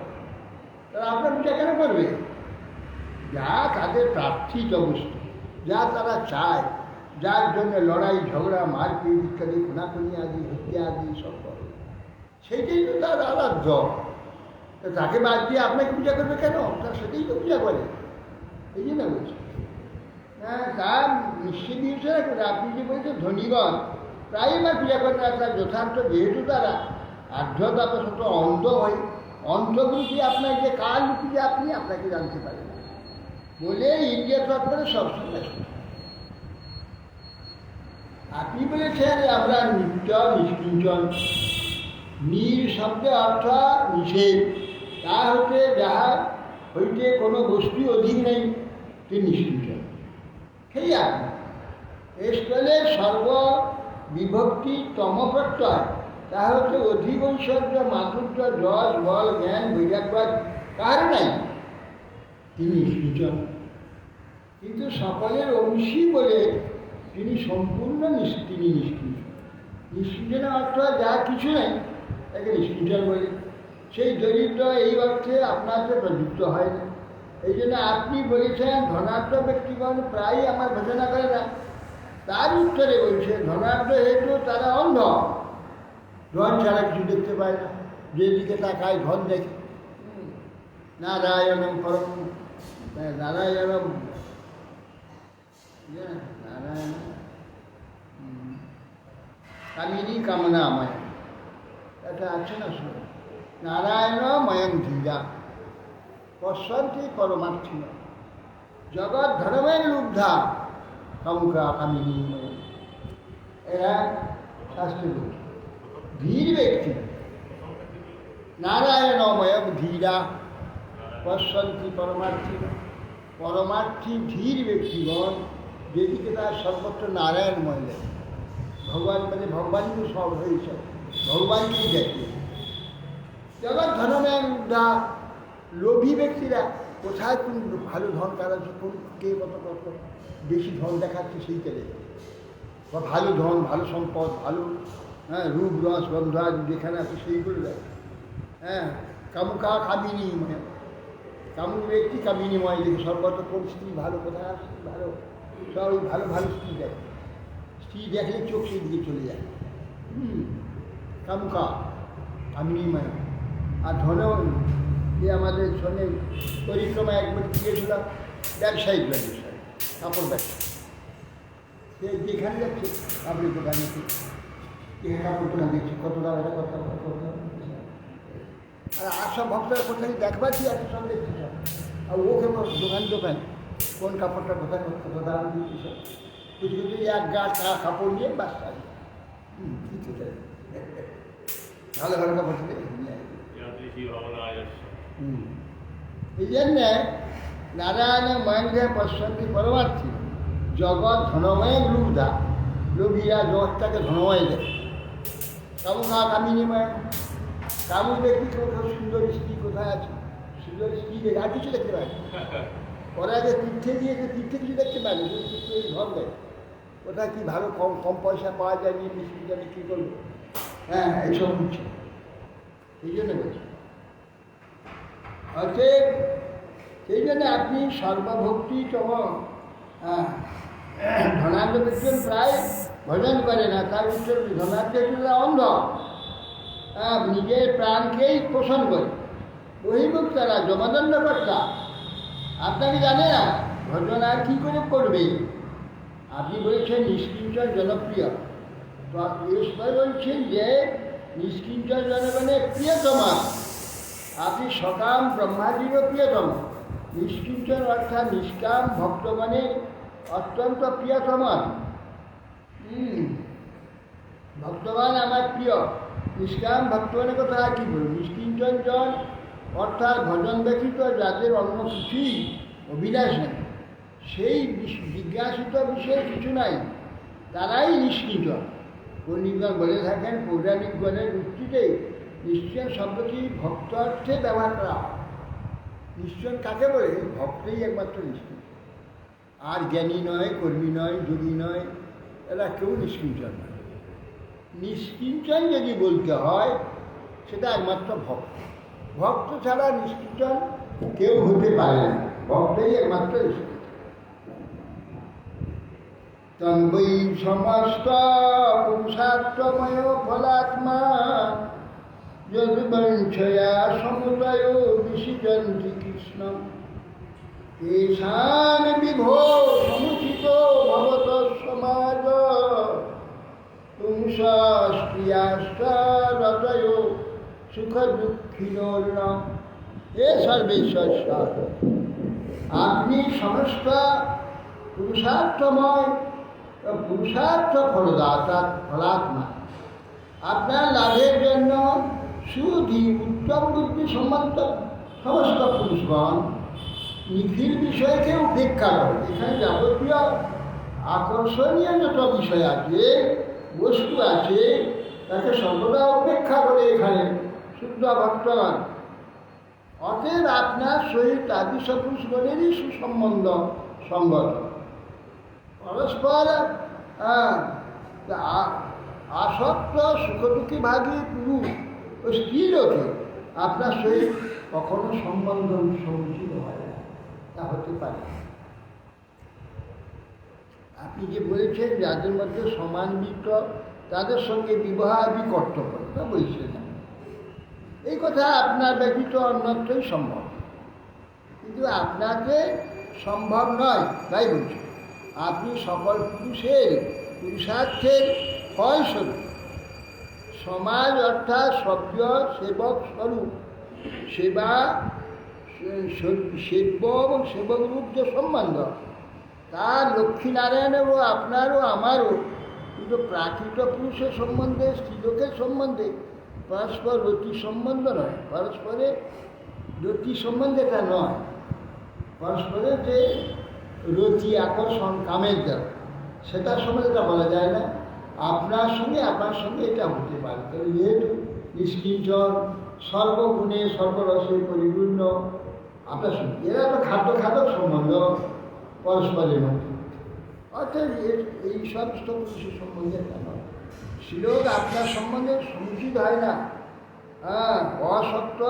তারা আপনার পূজা কেন করবে? যা তাদের প্রার্থিত বস্তু, যা তারা চায়, যার জন্য লড়াই ঝগড়া মারপিট ইত্যাদি খুনাখুনি আদি হত্যা আদি সব করে, সেটাই তো তার আরাধ্য। তাকে বাদ দিয়ে আপনাকে পূজা করবে কেন? তার সেটাই তো পূজা করে, এই জন্য বলছে। হ্যাঁ, তার নিশ্চয় বিবেচনা করে আপনি যে বলছেন ধনীগণ প্রায় আমার পূজা করে না, তার যথার্থ। যেহেতু তারা আর্ধতাপসত অন্ধ হয়, অন্ধগুলি আপনার যে কার লুকিয়ে আপনি আপনাকে জানতে পারেন বলে ইন্ডিয়া তৎপরে সবসময়। আপনি বলেছেন আমরা নিত্য নিষ্কিঞ্চন, নীর শব্দে অর্থ নিষেধ, তা হতে যাহা হইতে কোনো বস্তু অধিক নেই, তিনি নিষ্কিঞ্চন। সেই আপনি এই স্থলে সর্ববিভক্তি তমপ্রত্যয়, তা হচ্ছে অধিক ঐশ্বর্য মাধুর্য যশ বল জ্ঞান বৈরাগ্য কার নাই, তিনি নিষ্কিঞ্চন। কিন্তু সকলের অংশী বলে তিনি সম্পূর্ণ তিনি নিষ্কিঞ্চন। নিষ্কিঞ্চনের অর্থ যা কিছু নেই তাকে নিষ্কিঞ্চন বলে। সেই দরিদ্র এই অর্থে আপনাকে প্রযুক্ত হয় না। এই জন্য আপনি বলেছেন ধনাঢ্য ব্যক্তিগণ প্রায় আমার ভজনা করে না, তার উত্তরে বলছে ধনাঢ্য হেতু তারা অন্ধ, ধন ছাড়া কিছু দেখতে পায় না, যেদিকে তাকায় ধন দেখে। নারায়ণম পরম নারায়ণম নারায়ণ কামিনী কামনাময়, এটা আছে না শুনে, নারায়ণময়ং ধীরা পশ্যন্তি পরমার্থী জগৎ ধর্মের লুব্ধা কামুকা কামিনীময়। এরা শাস্ত্রে বলছে ধীর ব্যক্তি, নারায়ণময়ং ধীরা পশ্যন্তি পরমার্থী, পরমার্থী ধীর ব্যক্তিগণ যেদিকে তার সর্বত্র নারায়ণময় দেখে। ভগবান মানে ভগবানকে সব হয়েছে, ভগবানকেই দেখে। জগৎ ধর্মের লুব্ধা, লোভী ব্যক্তিরা কোথায় কোন ভালো ধন কারাচ্ছে, কোন কে কত কত বেশি ধন দেখাচ্ছে সেইটা দেখে, বা ভালো ধন ভালো সম্পদ ভালো রূপ রস গন্ধ যেখানে আছে সেইগুলো দেখে। হ্যাঁ, কামুকা কামিনীময়, কামুক ব্যক্তি কামিনীময় দেখে সর্বত্র কোন স্ত্রী ভালো, কোথায় আছে ভালো, সব ওই ভালো ভালো স্ত্রী দেখে। স্ত্রী দেখলে চোখ সেই দিকে চলে যায়। কামুকা কামিনীময় আর ধনেও যে আমাদের সঙ্গে পরিক্রমা একবার গিয়েছিল ব্যবসায়িক ব্যবসায় কাপড় ব্যবসা, সে যেখানে যাচ্ছে কাপড়ের দোকানে কাপড় দোকান দিচ্ছে কত দাম এটা কত আর সব ভক্তরা কোথায় দেখবার কি আছে সব দেখছি সব। আর ওকে দোকান কোন কাপড়টা কোথায় কত দাম দিচ্ছি সব কিছু কিছু এক গা কাপড় নিয়ে বাস আসে ভালো ভালো কাপড় থেকে এই জন্যে নারায়ণ মহেন্দ্রে পশ্চন্তি পরমার্থী জগৎ ধনময় লুব্ধা, লোভিয়া জগৎটাকে ধনময় দেয়। কামুখা কামিনীময়, কামু দেখবি কোথাও সুন্দর স্ত্রী কোথায় আছে, সুন্দর স্ত্রী দেখে আর কিছু দেখতে পায় ওরা যে তীর্থে দিয়েছে তীর্থে কিছু দেখতে পায় না, তীর্থে ধর দেয় কোথায় কী ভালো কম কম পয়সা পাওয়া যায় নিয়ে মিস্ত্রিটা বিক্রি করবো, হ্যাঁ এইসব বুঝছে। এই জন্য বলছি অতএব সেই জন্য আপনি সর্বভক্তিতম ধনাঢ্য ব্যক্তিজন প্রায় ভজন করে না, তার উত্তর ধনাঢ্য অন্ধ, নিজের প্রাণকেই পোষণ করে। বহির্মুখ তারা জমাদণ্ডকর্তা, আপনাকে জানে না ভজন আর কী করে করবে। আপনি বলছেন নিষ্কিঞ্চন জনপ্রিয়, তো ঈশ্বর বলছেন যে নিষ্কিঞ্চন জনগণের প্রিয়তমা, আপনি সকাম ব্রহ্মাজিরও প্রিয়তম। নিষ্কিঞ্চন অর্থাৎ নিষ্কাম ভক্তগণের অত্যন্ত প্রিয়তমা। ভক্তগণ আমার প্রিয়, নিষ্কাম ভক্তগণের কথা আর কী বলব। নিষ্কিঞ্চন জন অর্থাৎ ভজন ব্যতীত যাদের অন্য কিছুই অভিলাষ নেই, সেই জিজ্ঞাসিত বিষয়ে কিছু নাই, তারাই নিষ্কিঞ্চন। পণ্ডিতগণ বলে থাকেন পৌরাণিকগণের দৃষ্টিতে নিশ্চয় শব্দটি ভক্ত অর্থে ব্যবহার করা হয়। নিশ্চয় কাকে বলে? ভক্তই একমাত্র নিষ্কিঞ্চন, আর জ্ঞানী নয়, কর্মী নয়, যোগী নয়, এরা কেউ নিষ্কিঞ্চন নয়। নিষ্কিঞ্চন যদি বলতে হয় সেটা একমাত্র ভক্ত, ভক্ত ছাড়া নিষ্কিঞ্চন কেউ হতে পারে না, ভক্তই একমাত্র নিষ্কিঞ্চন। তন্বৈ সমস্ত পুরুষার্থময় ফলাত্মা যদুবঞ্ছয়া সমুদয় বিসৃজন্তি কৃষ্ণ এষান বিভো সমুচিত ভবত সমাজ পুংস্ত্রিয়াশ্চরতয় সুখ দুঃখিনোর হে সর্বেশ্বর, আপনি সমস্ত পুরুষার্থময় পুরুষার্থ ফলদাতা ফলাত্মা, আপনার লাভের জন্য সুধী উত্তম বুদ্ধি সম্বন্ধ সমস্ত পুরুষগণ নিখিল বিষয়কে উপেক্ষা করে। এখানে যাবতীয় আকর্ষণীয় যত বিষয় আছে, বস্তু আছে, তাকে সর্বদা উপেক্ষা করে এখানে শুদ্ধ ভক্তগণ। অতএব আপনার সহিত আদি সপুরুষগণেরই সুসম্বন্ধ সঙ্গত, পরস্পর আসক্ত সুখদুঃখী ভাগী পুরুষ ও স্ত্রীলোকে আপনার সহিত কখনো সম্বন্ধ সমুচিত হয় না, তা হতে পারে। আপনি যে বলেছেন যাদের মধ্যে সমান বৃত্ত তাদের সঙ্গে বিবাহ আদি কর্তব্য, তা বলছেন না। এই কথা আপনার ব্যতীত অন্যত্রই সম্ভব, কিন্তু আপনাকে সম্ভব নয়, তাই বলছি। আপনি সকল পুরুষের পুরুষার্থের ফলস্বরূপ, সমাজ অর্থাৎ সভ্য সেবক স্বরূপ, সেবা সেব্য এবং সেবকরূপ যে সম্বন্ধ, তার লক্ষ্মীনারায়ণেরও আপনারও আমারও কিন্তু প্রাকৃত পুরুষের সম্বন্ধে, স্ত্রীলোকের সম্বন্ধে পরস্পর রতি সম্বন্ধ নয়, পরস্পরের রতি সম্বন্ধেটা নয়, পরস্পরের যে রতি আকর্ষণ কামের দ্বারা সেটার সম্বন্ধে বলা যায় না। আপনার সঙ্গে এটা হতে পারে, যেহেতু নিষ্কিঞ্চন সর্বগুণে সর্বরসে পরিপূর্ণ আপনার সঙ্গে, এরা তো খাদ্য সম্বন্ধ পরস্পরের মধ্যে, অর্থাৎ এই সমস্ত পুরুষের সম্বন্ধে কেন শ্লোক আপনার সম্বন্ধে সমুচিত হয় না। অসত্য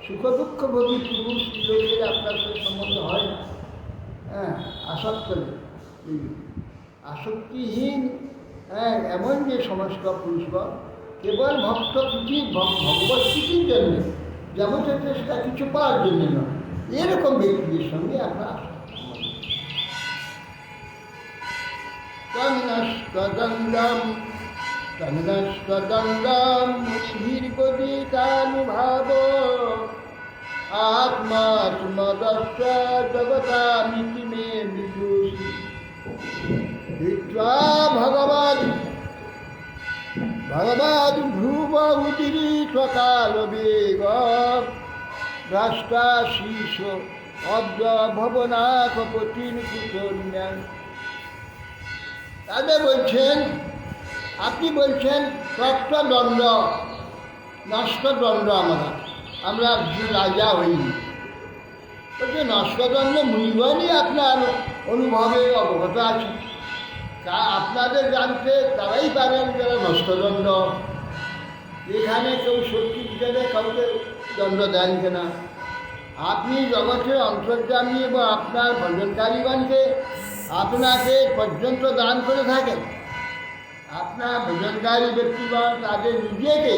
সুখ দুঃখ ভোগী পুরুষ শ্লোকের আপনার সঙ্গে সম্বন্ধ হয় না। আসক্তিহীন এমন যে সমস্ত পুরুষগণ কেবল ভক্ত প্রীতি ভগবত প্রীতির জন্য, যাবতীয় চেষ্টা কিছু পাওয়ার জন্য নয়, এরকম ব্যক্তিদের সঙ্গে আমরা তন্নষ্টদণ্ডম তন্নষ্টদণ্ডম মুক্তির্গদিতানুভাব আত্মাত্মদস্য জগতামিতি মে বিদুষী হিত্বা ভগবাদ ধ্রুব উদীরিত কাল বেগ রাষ্ট্রা শীর্ষ অব্দ ভবনাথ পতিন কুচন্যান। তাদের বলছেন, আপনি বলছেন তত্ত্বদণ্ড নষ্টদণ্ড আমরা রাজা হইনি, বলছে নষ্টদণ্ড মুনিগণই আপনার অনুভবে অবগত আছে, তা আপনাদের জানতে তারাই পারেন যারা নষ্টদণ্ড। এখানে কেউ সত্যির জন্য কাউকে দণ্ড দেন কিনা? আপনি জগতের অন্তর্যামী এবং আপনার ভজনকারীগণকে আপনাকে পর্যন্ত দান করে থাকেন। আপনার ভজনকারী ব্যক্তিগণ তাদের নিজেকে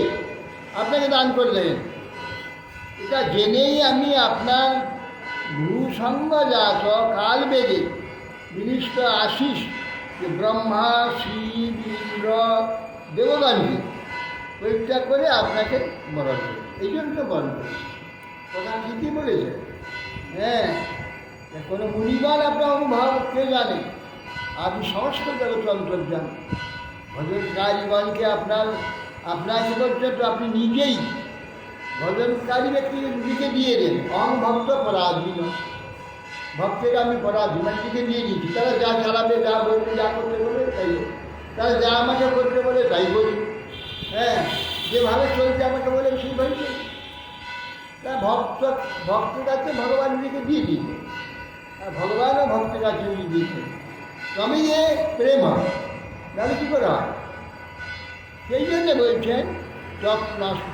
আপনাকে দান করে দেন। এটা জেনেই আমি আপনার ভূসঙ্গজাত কালবেগে বিনিষ্ট আশিস যে ব্রহ্মা শিব ইন্দ্র দেবগণকে পরিত্যাগ করে আপনাকে বরণ করে, এই জন্য তো বরণ করে। প্রধান ঠিকই বলেছে। হ্যাঁ, কোনো মুনিগণ আপনার অনুভব কে জানে? আপনি সমস্ত জগৎ অন্তর্যান। ভজনকারীগণকে আপনাকে পর্যন্ত আপনি নিজেই ভজনকারী ব্যক্তিকে নিজেকে দিয়ে দেন। অহং ভক্ত পরাধীন, ভক্তের আমি পরাধীন, নিজেকে দিয়ে দিচ্ছি। তারা যা চালাবে, যা বলবে, যা করতে বলবে তাই হোক, তারা যা আমাকে করতে বলে তাই করি। হ্যাঁ, যেভাবে চলছে আমাকে বলে সেইভাবে চলছে। তা ভক্তের কাছে ভগবান নিজেকে দিয়ে দিচ্ছে, আর ভগবানও ভক্তের কাছে নিয়ে দিচ্ছে। তবে যে প্রেম হয়, তাহলে কী করে হয়? সেই জন্যে বলছেন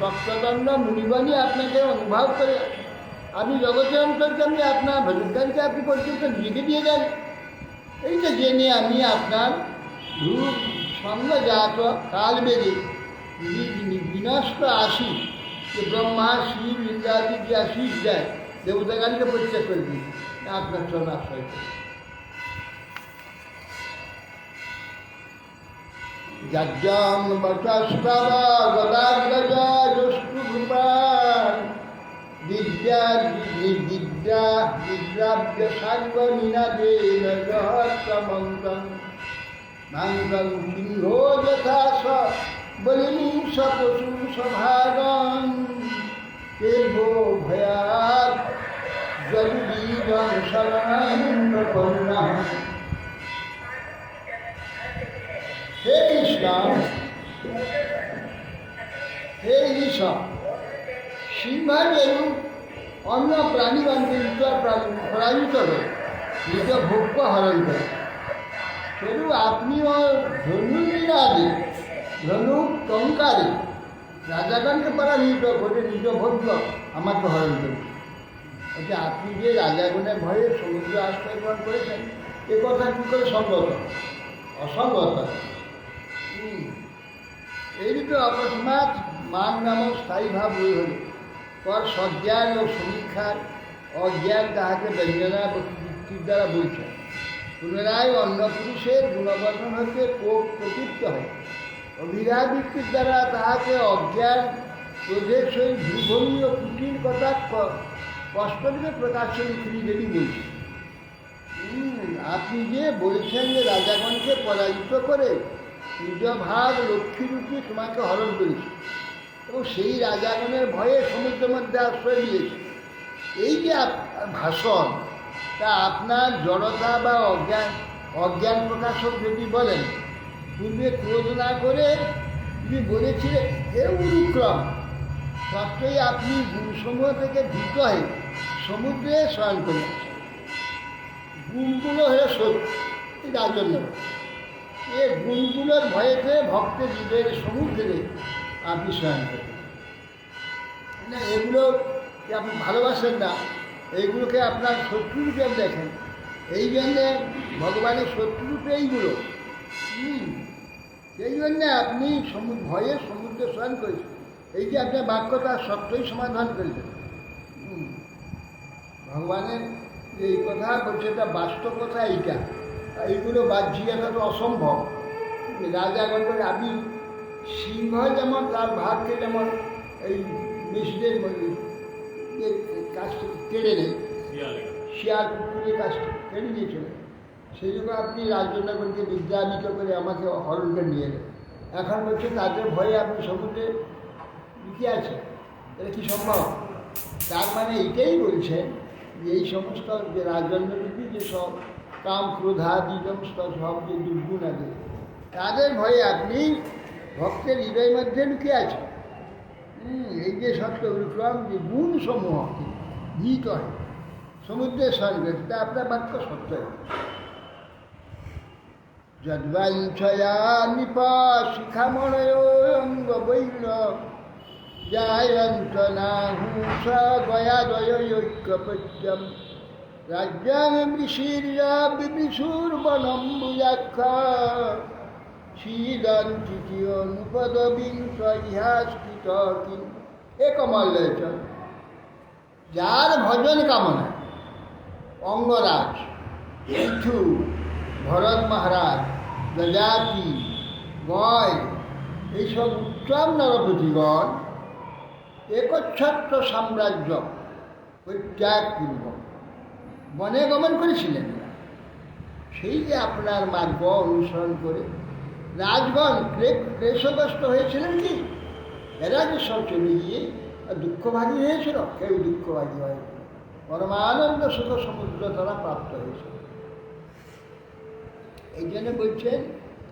তত্ত্বদণ্ড মুনিগণই আপনাকে অনুভব করে। আপনি জগতের অন্তর্যামী, আপনার ভজনকারীকে আপনি পর্যন্ত নিজেকে দিয়ে দেন। এইটা জেনে আমি আপনার রূপ সঙ্গজাত কালবেগে বিনষ্ট আশিস যে ব্রহ্মা শিব ইত্যাদি যে আশিস দেয় দেবতাকারীকে পরিত্যাগ করে দিই, আপনার চরণ আশ্রয় করি। যজ্ঞম বচস্তব গদাগ্রজা জষ্টু ভূপান দিব্যা দিব্যাব্য সার্ব নিনাদেন রহস্যমন্তং মাঙ্গং সিংহো যথা স বলিনি সপশু সভাগং কেভো ভয়াত জলুদীগং শরণানন্দ করুণা। হে কৃষ্ণ, হে ঈশ্বর, সিংহের অন্য প্রাণীগণকে পরাজিত করে নিজ ভোগ্য হরণ করে, সেরূপ আপনিও ধনুর্বিনাদে ধনু টঙ্কারে রাজাগণকে পরাজিত করে নিজ ভোগ্য আমাকে হরণ করেছে। বলছে আপনি যে রাজাগণের ভয়ে সমুদ্র আশ্রয় গ্রহণ করেছেন, এ কথা কী করে সঙ্গত? অসঙ্গত। এইরূপে অকস্মাৎ মান নামক স্থায়ী ভাব রই হল পর সজ্ঞান ও সমীক্ষার অজ্ঞান তাহাকে ব্যঞ্জনা বৃত্তির দ্বারা বলছে। পুনরায় অন্য পুরুষের গুণবর্ধন হতে প্রতীপ্ত হয়। অভিরাবৃত্তির দ্বারা তাহাকে অজ্ঞান ক্রোধের সহিত ভূভূমি ও কুটির কথা স্পষ্টরূপে প্রকাশন খুঁজেই বলছে। আপনি যে বলছেন যে রাজাগণকে পরাজিত করে নিজ ভাগ লক্ষ্মীরূপী তোমাকে হরণ করেছে এবং সেই রাজাগণের ভয়ে সমুদ্রের মধ্যে আশ্রয় দিয়েছে, এই যে ভাষণ, তা আপনার জড়তা বা অজ্ঞান প্রকাশক যদি বলেন, পূর্বে ক্রোধ না করে তিনি বলেছিলেন হে উরুক্রম, সত্যই আপনি গুণসমূহ থেকে ভীত হয়ে সমুদ্রে স্নান করেছেন। গুণগুলো হয়ে সত্যি রাজন্য, এ গুণগুলোর ভয়েতে ভক্তের হৃদয়ের সমুদ্রে আপনি স্নান করেন না। এগুলো আপনি ভালোবাসেন না, এইগুলোকে আপনার শত্রুরূপে দেখেন, এই জন্যে ভগবানের শত্রুরূপে এইগুলো। সেই জন্যে আপনি ভয়ে সমুদ্রে স্নান করেছেন। এই যে আপনার বাক্যটা সত্যই সমাধান করেছেন। ভগবানের এই কথা বলছে, এটা বাস্তব কথা। এইগুলো বাহ্যিক তো অসম্ভব। রাজাগণের আমি সিংহ যেমন তার ভাগকে যেমন এই মেষদের কাছ থেকে কেড়ে নেই, শিয়াল কুকুরের কাছ থেকে কেড়ে নিয়েছিল, সেই জন্য আপনি রাজনগরকে বিদ্যামিত করে আমাকে হরণ করে নিয়ে এলেন। এখন বলছে তাদের ভয়ে আপনি সমুদ্রে লুকিয়ে আছেন। এটা কি সম্ভব? তার মানে এইটাই বলছেন যে এই সমস্ত যে রাজনগরী যে সব কাম ক্রোধাদি সমস্ত সব যে দুর্গুণ আছে, তাদের ভয়ে আপনি ভক্তের হৃদয়ের মধ্যে লুকিয়ে আছেন। এই যে সত্য বিক্রম যে গুণ সমূহ গীত হয় সমুদ্রের সঙ্গে, সেটা আপনার বাক্য সত্য। যদ্বাঞ্ছয়া নিপা শিখামণয় অঙ্গ বৈল জায়ন্ত নাহুষ গয়াদয়ৈক্যপত্যম রাজ্যাং ঋষির্যা বিবিসুর বনম্বুজাক্ষা শীলঞ্চিতিয়নুপদবিংশ ইহাস্কৃত কিম। এ কমল্লয়চন, যার ভজন কামনা অঙ্গরাজ, পৃথু, ভরত মহারাজ, প্রজাতি, গয়, এইসব উত্তম নরপতিগণ একচ্ছত্র সাম্রাজ্য পরিত্যাগপূর্বক বনে গমন করেছিলেন। সেই যে আপনার মার্গ অনুসরণ করে রাজগণ ক্লেশগ্রস্ত হয়েছিলেন, কি এরা যে সব চলে গিয়ে দুঃখভাগী হয়েছিল, কেউ দুঃখভাগী হয়েছিল, পরমানন্দ সুখ সমুদ্র তারা প্রাপ্ত হয়েছিল। এই জন্য বলছেন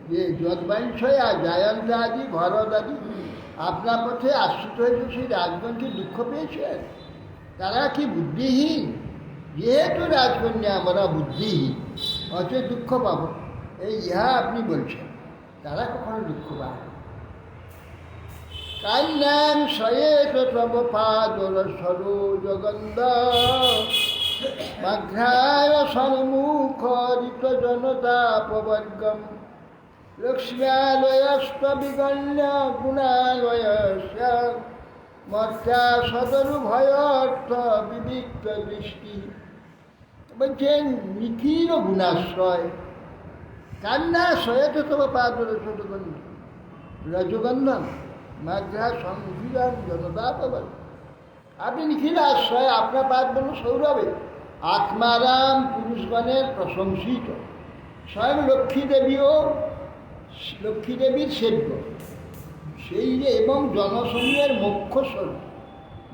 যে যদ্বাঞ্ছয়া জয়ন্ত আদি ভরত আদি আপনার পথে আশ্রিত হয়েছে, সেই রাজগণকে দুঃখ পেয়েছেন। তারা কি বুদ্ধিহীন? যেহেতু রাজকন্যা আমরা বুদ্ধিহীন, অথচ দুঃখ পাব, এই ইহা আপনি বলছেন। তারা কখনো দুঃখ পায় না। কান্যাং শয়েত তব পাদর সরোজগন্ধ মাঘ্রায় সন্মুখ ঋত জনতাপবর্গম লক্ষ্ম্যালয়স্ত বিগণ্য গুণালয়স্য মর্ত্যা সদরু ভয়র্থ বিবিক্ত দৃষ্টি। বলছেন নিখিল গুণাশ্রয় কান্না শয়েত তব পাদর সরোজগন্ধ রজগন্ধম মাঘ্রা সংবিধান জনতাপবর্গ। আপনি নিখিল আশ্রয়, আপনার পাদ বলল সৌরভে আত্মারাম পুরুষগণের প্রশংসিত, স্বয়ং লক্ষ্মী দেবীর সেব্য সেই যে, এবং জনসমূহের মোক্ষ স্বরূপ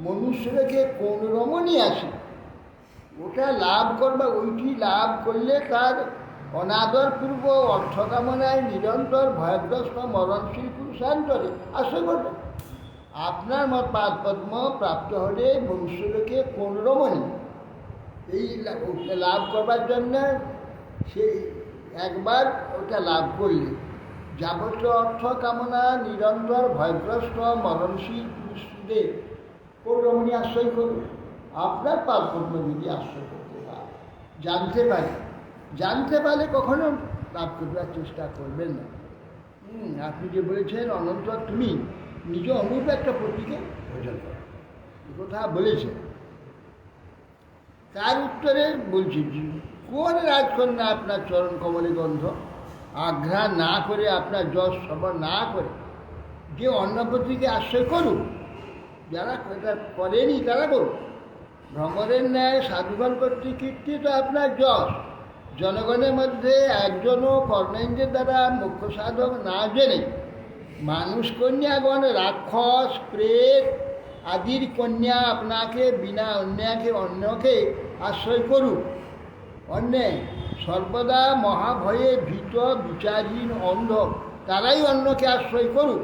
মনুষ্যকে কোন রমণী আসে ওটা লাভ করবা, ওইটি লাভ করলে তার অনাদরপূর্ব অর্থকামনায় নিরন্তর ভয়গ্রস্ত মরণশীল পুরুষান্তরে আশ্রয় করবে। আপনার মত পাদ পদ্ম প্রাপ্ত হলে মনুষ্যকে কোন রমণী এই লাভ করবার জন্য সে একবার ওটা লাভ করলে যাবতীয় অর্থ কামনা নিরন্তর ভয়গ্রস্ত মরণশীল পুরুষদের কোন রমণী আশ্রয় করবে? আপনার পাদ পদ্ম যদি আশ্রয় করতে পারে, জানতে পারলে কখনো লাভ করবার চেষ্টা করবেন না। আপনি যে বলেছেন অনন্ত তুমি নিজ অনুরূপ একটা পতিকে ভোজন করো, এ কথা বলেছেন। তার উত্তরে বলছি, কোন রাজকন্যা আপনার চরণ কমলে গন্ধ আঘ্রা না করে, আপনার যশ সবার না করে যে অন্নপতিকে আশ্রয় করুক, যারা এটা করেনি তারা করুক। ভ্রমরের ন্যায় সাধুগণ কর্তৃক কীর্তিত আপনার যশ জনগণের মধ্যে একজনও কর্ণেন্দ্রের দ্বারা মুখ্য সাধক না জেনে মানুষ কন্যাগণ, রাক্ষস, প্রেত আদির কন্যা আপনাকে বিনা অন্যকে আশ্রয় করুক। অন্যায় সর্বদা মহাভয়ে ভীত বিচারহীন অন্ধ তারাই অন্যকে আশ্রয় করুক।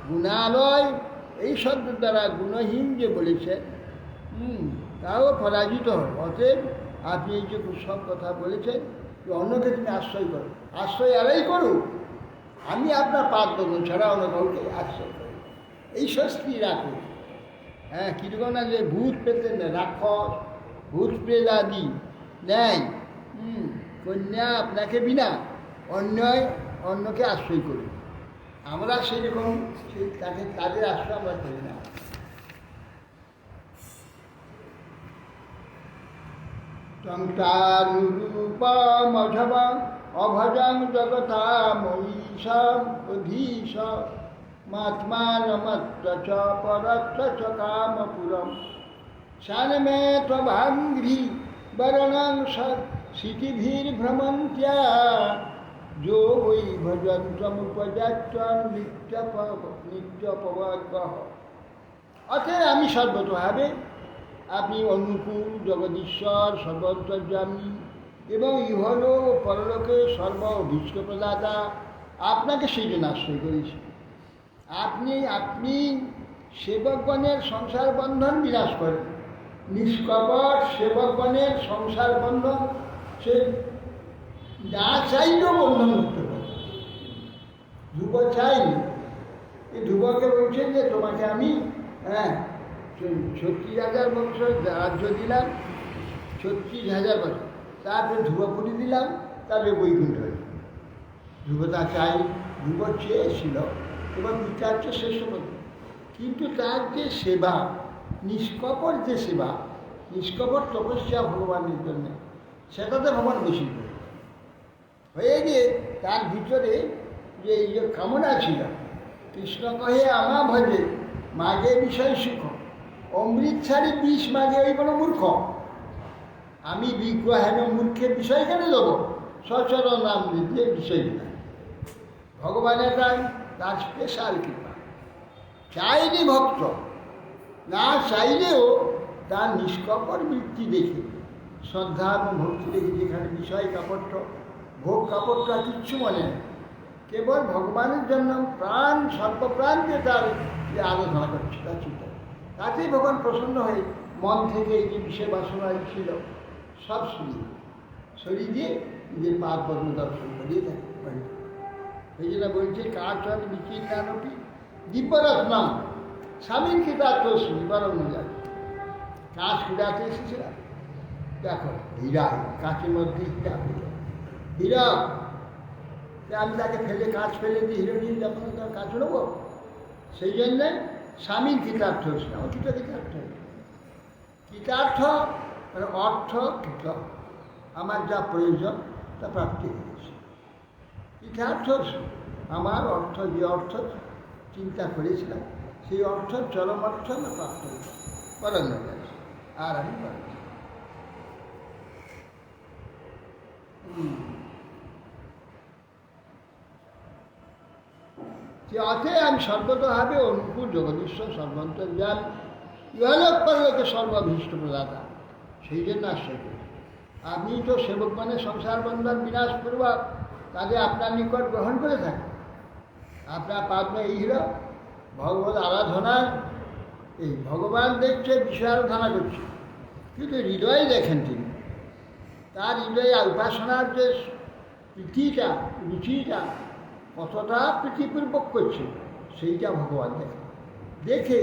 গুণালয় এই শব্দের দ্বারা গুণহীন যে বলেছে তাও পরাজিত হয়। অতএব আপনি এই যে সব কথা বলেছেন যে অন্যকে তুমি আশ্রয় করো, আশ্রয় এরাই করুক, আমি আপনার পাদ দেবো ছাড়া অন্য কাউকে আশ্রয় করি, এই স্বস্তি রাখুন। হ্যাঁ, কীরকম না যে ভূত পেতে না, রাক্ষস ভূত প্রেত আদি নেয় কন্যা আপনাকে বিনা অন্যকে আশ্রয় করুন, আমরা সেরকম তাকে তাদের আশ্রয় আমরা করি না। তংতানুরূপমধব অভজং জগতাময়ীশম অধীশ মাত্মানমত্র চ পরত্র চ কামপুরম শানমে ত্বভাঙ্ঘ্রি বরণং স্মৃতিভির্ভ্রমন্ত্যা যো বৈ ভজন্তমুপযাচ্যং নিত্যপবগ্রহ। অতএব আমি সর্বতোভাবে, আপনি অনুকূল, জগদীশ্বর, সর্বন্তর্যামী এবং ইহলোক ও পরলোকে সর্বভীষ্ট প্রদাতা, আপনাকে সেই জন্য আশ্রয় করেছি। আপনি সেবকগণের সংসার বন্ধন বিনাশ করেন। নিষ্কপট সেবকগণের সংসার বন্ধন সে না চাইলেও বন্ধন মুক্ত করে। ধ্রুব চাইনি, এই ধ্রুবকে বলছেন যে তোমাকে আমি 36,000 বছর রাজ্য দিলাম, 36,000 বছর, তারপরে ধ্রুবপুরী দিলাম, তারপরে বৈকুণ্ঠ হল। ধ্রুব তা চাই, ধ্রুব চেয়েছিল এবার বিচার্য শেষ হল, কিন্তু তার যে সেবা, নিষ্কপট যে সেবা, নিষ্কপট তপস্যা ভগবানের জন্য, সেটাতে ভগবান বসে হয়ে গিয়ে তার ভিতরে যে এই যে কামনা ছিল, কৃষ্ণ কহে আমা ভজে মাগে বিষয় সুখ, অমৃত ছাড়ি বিষ মাগে ওই কোনো মূর্খ। আমি বিগ্রহেন মূর্খের বিষয় কেন দেবো? সচরণ নাম দিয়ে বিষয় না। ভগবানের তার স্পেশাল কৃপা, চাইনি ভক্ত, না চাইলেও তার নিষ্কপট বৃত্তি দেখে, শ্রদ্ধা এবং ভক্তি দেখে, যেখানে বিষয় কাপড়, ভোগ কাপড়টা কিচ্ছু মনে নেই, কেবল ভগবানের জন্য প্রাণ সর্বপ্রাণকে তার যে আরাধনা করছে তার চিন্তা, তাতেই ভগবান প্রসন্ন হয়ে মন থেকে এই যে বিষয় বাসনা ছিল সব সরিয়ে দিয়ে নিজের পাদ পদ্ম দর্শন করিয়ে থাকে। এই জন্য বলছে কাচন বিচিন্নানপি দিব্যরত্নম স্বামীর কৃতার্থ বরং যায়। কাঁচ কুড়াতে এসেছিলাম, দেখো হীরা, কাঁচের মধ্যে হীরা, আমি তাকে ফেলে কাঁচ ফেলে দিয়ে হিরো নিয়ে যাবো না, তার কাজ নেবো। সেই জন্যে স্বামীর কৃতার্থ হয়েছিল। আমার কৃত কৃতার্থ, কৃতার্থ মানে অর্থ কৃত, আমার যা প্রয়োজন তা প্রাপ্তি হয়েছে। কৃতার্থ আমার অর্থ, যে অর্থ চিন্তা করেছিলাম সেই অর্থ চরম অর্থ না প্রাপ্ত করানো গেছে, আর আমি পারছি। অতএব আমি সর্বতভাবে অনুকূল, জগদীশ্বর, সর্বান্তর্যাম, ইহলোক পরলোকে সর্বভীষ্ট প্রদাতা, সেই জন্য আশ্রয় করি। আপনি তো সেবকগণের সংসার বন্ধন বিনাশ করবার, তাদের আপনার নিকট গ্রহণ করে থাকেন। আপনার পাদমে এই হল ভগবত আরাধনার, এই ভগবান দেখছে, বিষয় আরাধনা করছে, কিন্তু হৃদয়ে দেখেন তিনি, তার হৃদয়ে উপাসনার যে প্রীতিটা, রুচিটা কতটা প্রীতিপূর্বক করছে সেইটা ভগবান দেখে। দেখে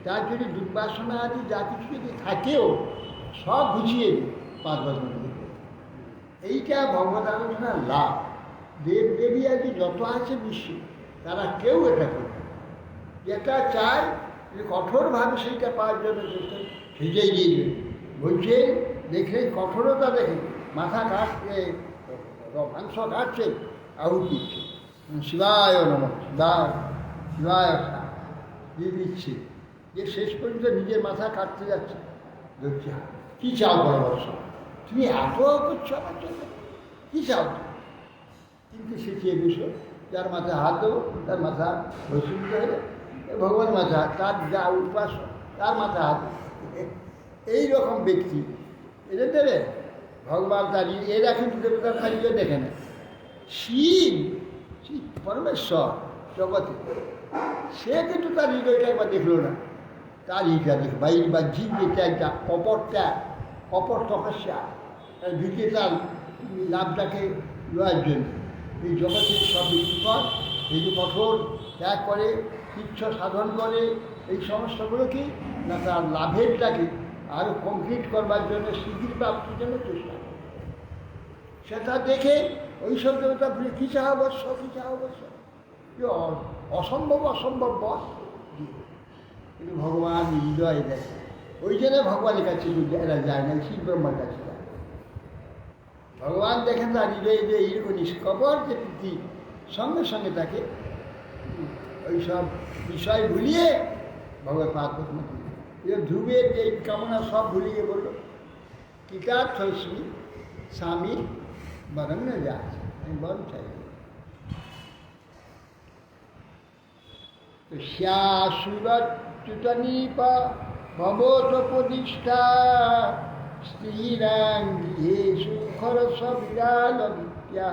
তার যদি দুর্বাসনা আদি যা কিছু যদি থাকেও সব গুছিয়ে পার্বতী। এইটা ভগবত আলোচনার লাভ। দেব দেবী আদি যত আছে বিশ্বে তারা কেউ এটা করবে, যেটা চায় যে কঠোরভাবে সেইটা পাওয়ার জন্য চেষ্টা, সেটাই দিয়ে দেবে। বলছে দেখে কঠোরতা দেখে মাথা কাটছে, মাংস কাটছে, আহুতি দিচ্ছে, শিবায় নমঃ, শিবায় শিবায় দিয়ে দিচ্ছে, যে শেষ পর্যন্ত নিজের মাথা কাটতে যাচ্ছে। ধরছে কী চাও পরামর্শ, তুমি এত করছো আমার জন্য, কী চাও? কিন্তু সে চেয়ে বসো, যার মাথায় হাত দেবো তার মাথা রসুন হয়ে ভগবান মাথা, তার যা উপাস তার মাথা হাত, এইরকম ব্যক্তি এদের দেবে ভগবান। তার এরা কিন্তু দেবতার কারিগর দেখে না। শিব পরমেশ্বর জগতে, সে কিন্তু তার হৃদয়টা একবার দেখলো না, তার হৃদয়টা দেখে বাইর বা জীব যেটা একটা কপট তপস্যা, তার ভিতরে তার লাভটাকে নেওয়ার জন্য এই জগতের সব বিপদ, এই যে কঠোর ত্যাগ করে, ইচ্ছ সাধন করে, এই সমস্যাগুলো কি না তার লাভেরটাকে আরও কমপ্লিট করবার জন্য, সিদ্ধির প্রাপ্তির জন্য চেষ্টা করে। সেটা দেখে ওই সব দেবতা বলে কী চাহ বৎস, কী চাহ বৎস, অসম্ভব অসম্ভব বস, কিন্তু ভগবান হৃদয় দেখে। ওই জন্য ভগবানের কাছে এরা যায় না, শিব ব্রহ্মার কাছে যায়। ভগবান দেখেন তার হৃদয়ে যে এইরকম নিষ্কপর যে প্রীতি, সঙ্গে সঙ্গে তাকে ওইসব বিষয় ভুলিয়ে ভগবান পার্বতী ধ্রুবের যে কামনা সব ভুলিয়ে বলল কৃতার্থস্মি স্বামী বরং না যাচ্ছে, আমি বরং চাই। শ্যাসুরচ্যুতনীপ ভবতোপদিষ্টা স্ত্রীরাং গৃহেষু খরস বিরাল বিদ্যা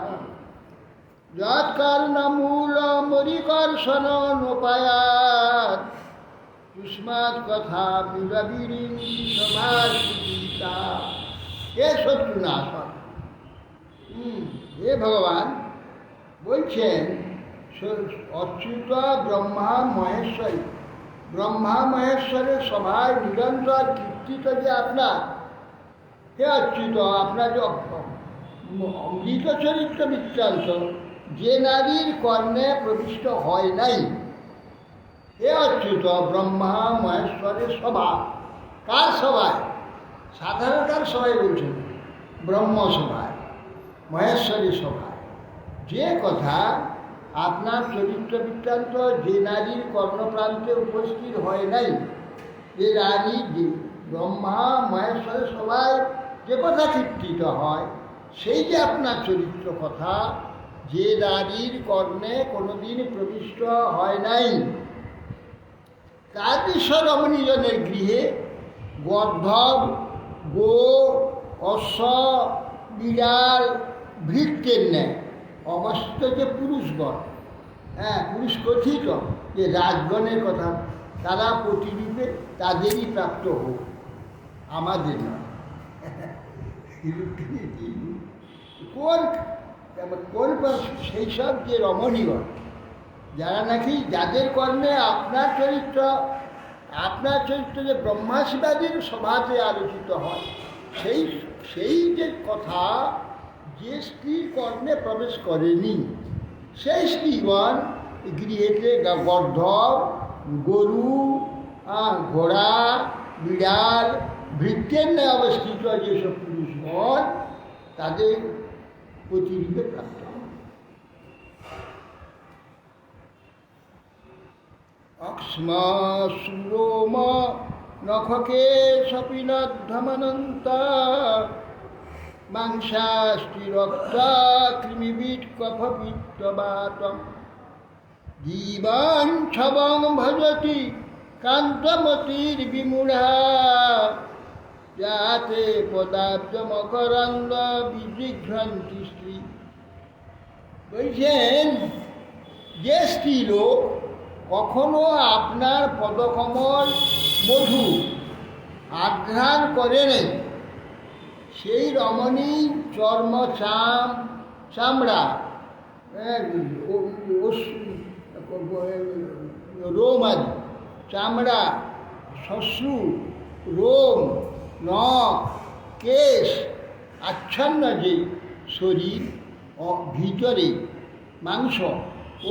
যৎকারণমূল মরিকর্ষণ নোপায়াৎ তস্মাৎ কথা বিরবিরিঞ্চি সমাসিতা। এ শত্রুনাশক, হে ভগবান বলছেন অচ্যুত ব্রহ্মা মহেশ্বরী, ব্রহ্মা মহেশ্বরের সভায় নিরন্তর কীর্তিত যে আপনার, হে অচ্যুত আপনার যে অমৃত চরিত্র বৃত্তান্ত যে নারীর কর্ণে প্রবিষ্ট হয় নাই, হে অচ্যুত ব্রহ্মা মহেশ্বরের সভা। কার সভায়? সাধারণ কার সভায় বলছেন? ব্রহ্মসভায়, মহেশ্বরী সভায়। যে কথা আপনার চরিত্র বৃত্তান্ত যে নারীর কর্ণপ্রান্তে উপস্থিত হয় নাই, যে নারী ব্রহ্মা মহেশ্বরের সভায় যে কথা কীর্তিত হয়, সেই যে আপনার চরিত্র কথা যে নারীর কর্ণে কোনোদিন প্রবিষ্ট হয় নাই, তার ঈশ্বর রমণীজনের গৃহে গর্ধব, গো, অশ্ব, বিড়াল, ভৃত্যের ন্যায় অবস্থিত যে পুরুষগণ, পুরুষ কথিত যে রাজগণের কথা, তারা প্রতিরূপে তাদেরই প্রাপ্ত হোক, আমাদের নয়। কোন সেই সব যে রমণীগণ যারা নাকি যাদের কর্ণে আপনার চরিত্র যে ব্রহ্মা শিবাদির সভাতে আলোচিত হয়, সেই যে কথা যে স্ত্রীর কর্ণে প্রবেশ করেনি, সেই স্ত্রীগণ গৃহেতে গর্ধব, গরু, ঘোড়া, বিড়াল, ভৃত্যের ন্যায় অবস্থিত যেসব পুরুষগণ তাদের প্রতিরূপে প্রাপ্ত হয়। অক্ষ্মশ্রোম নখকে সপিনদ্ধমনন্তা মাংসাস্তি রক্তা কৃমিবিট কফবিত্তবাতম জীবন ছবং ভজতি কান্তমতির বিমূঢ়া যাতে পদাব্দ মকরন্দ বিজিঘ্রান্তি স্ত্রী। বলছেন যে স্ত্রী লোক কখনো আপনার পদকমল মধু আঘ্রাণ করে নেই, সেই রমণী চর্ম চামড়া রোম আদি, চামড়া, শ্বশ্রু, রোম, নখ, কেশ আচ্ছন্ন যে শরীর, ভিতরে মাংস,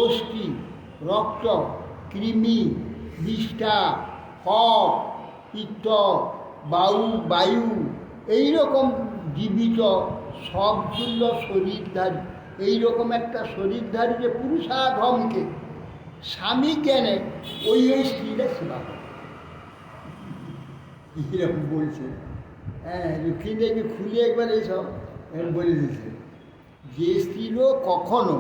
অস্থি, রক্ত, কৃমি, বিষ্ঠা, কফ, পিত্ত, বায়ু এইরকম জীবিত সবগুলো শরীরধারী, এইরকম একটা শরীরধারী যে পুরুষাধমকে স্বামী জ্ঞানে ওই স্ত্রীরা সেবা করে, এরকম বলছে। লক্ষ্মীদেবী খুলে একবার এইসব বলে দিচ্ছে যে স্ত্রীও কখনো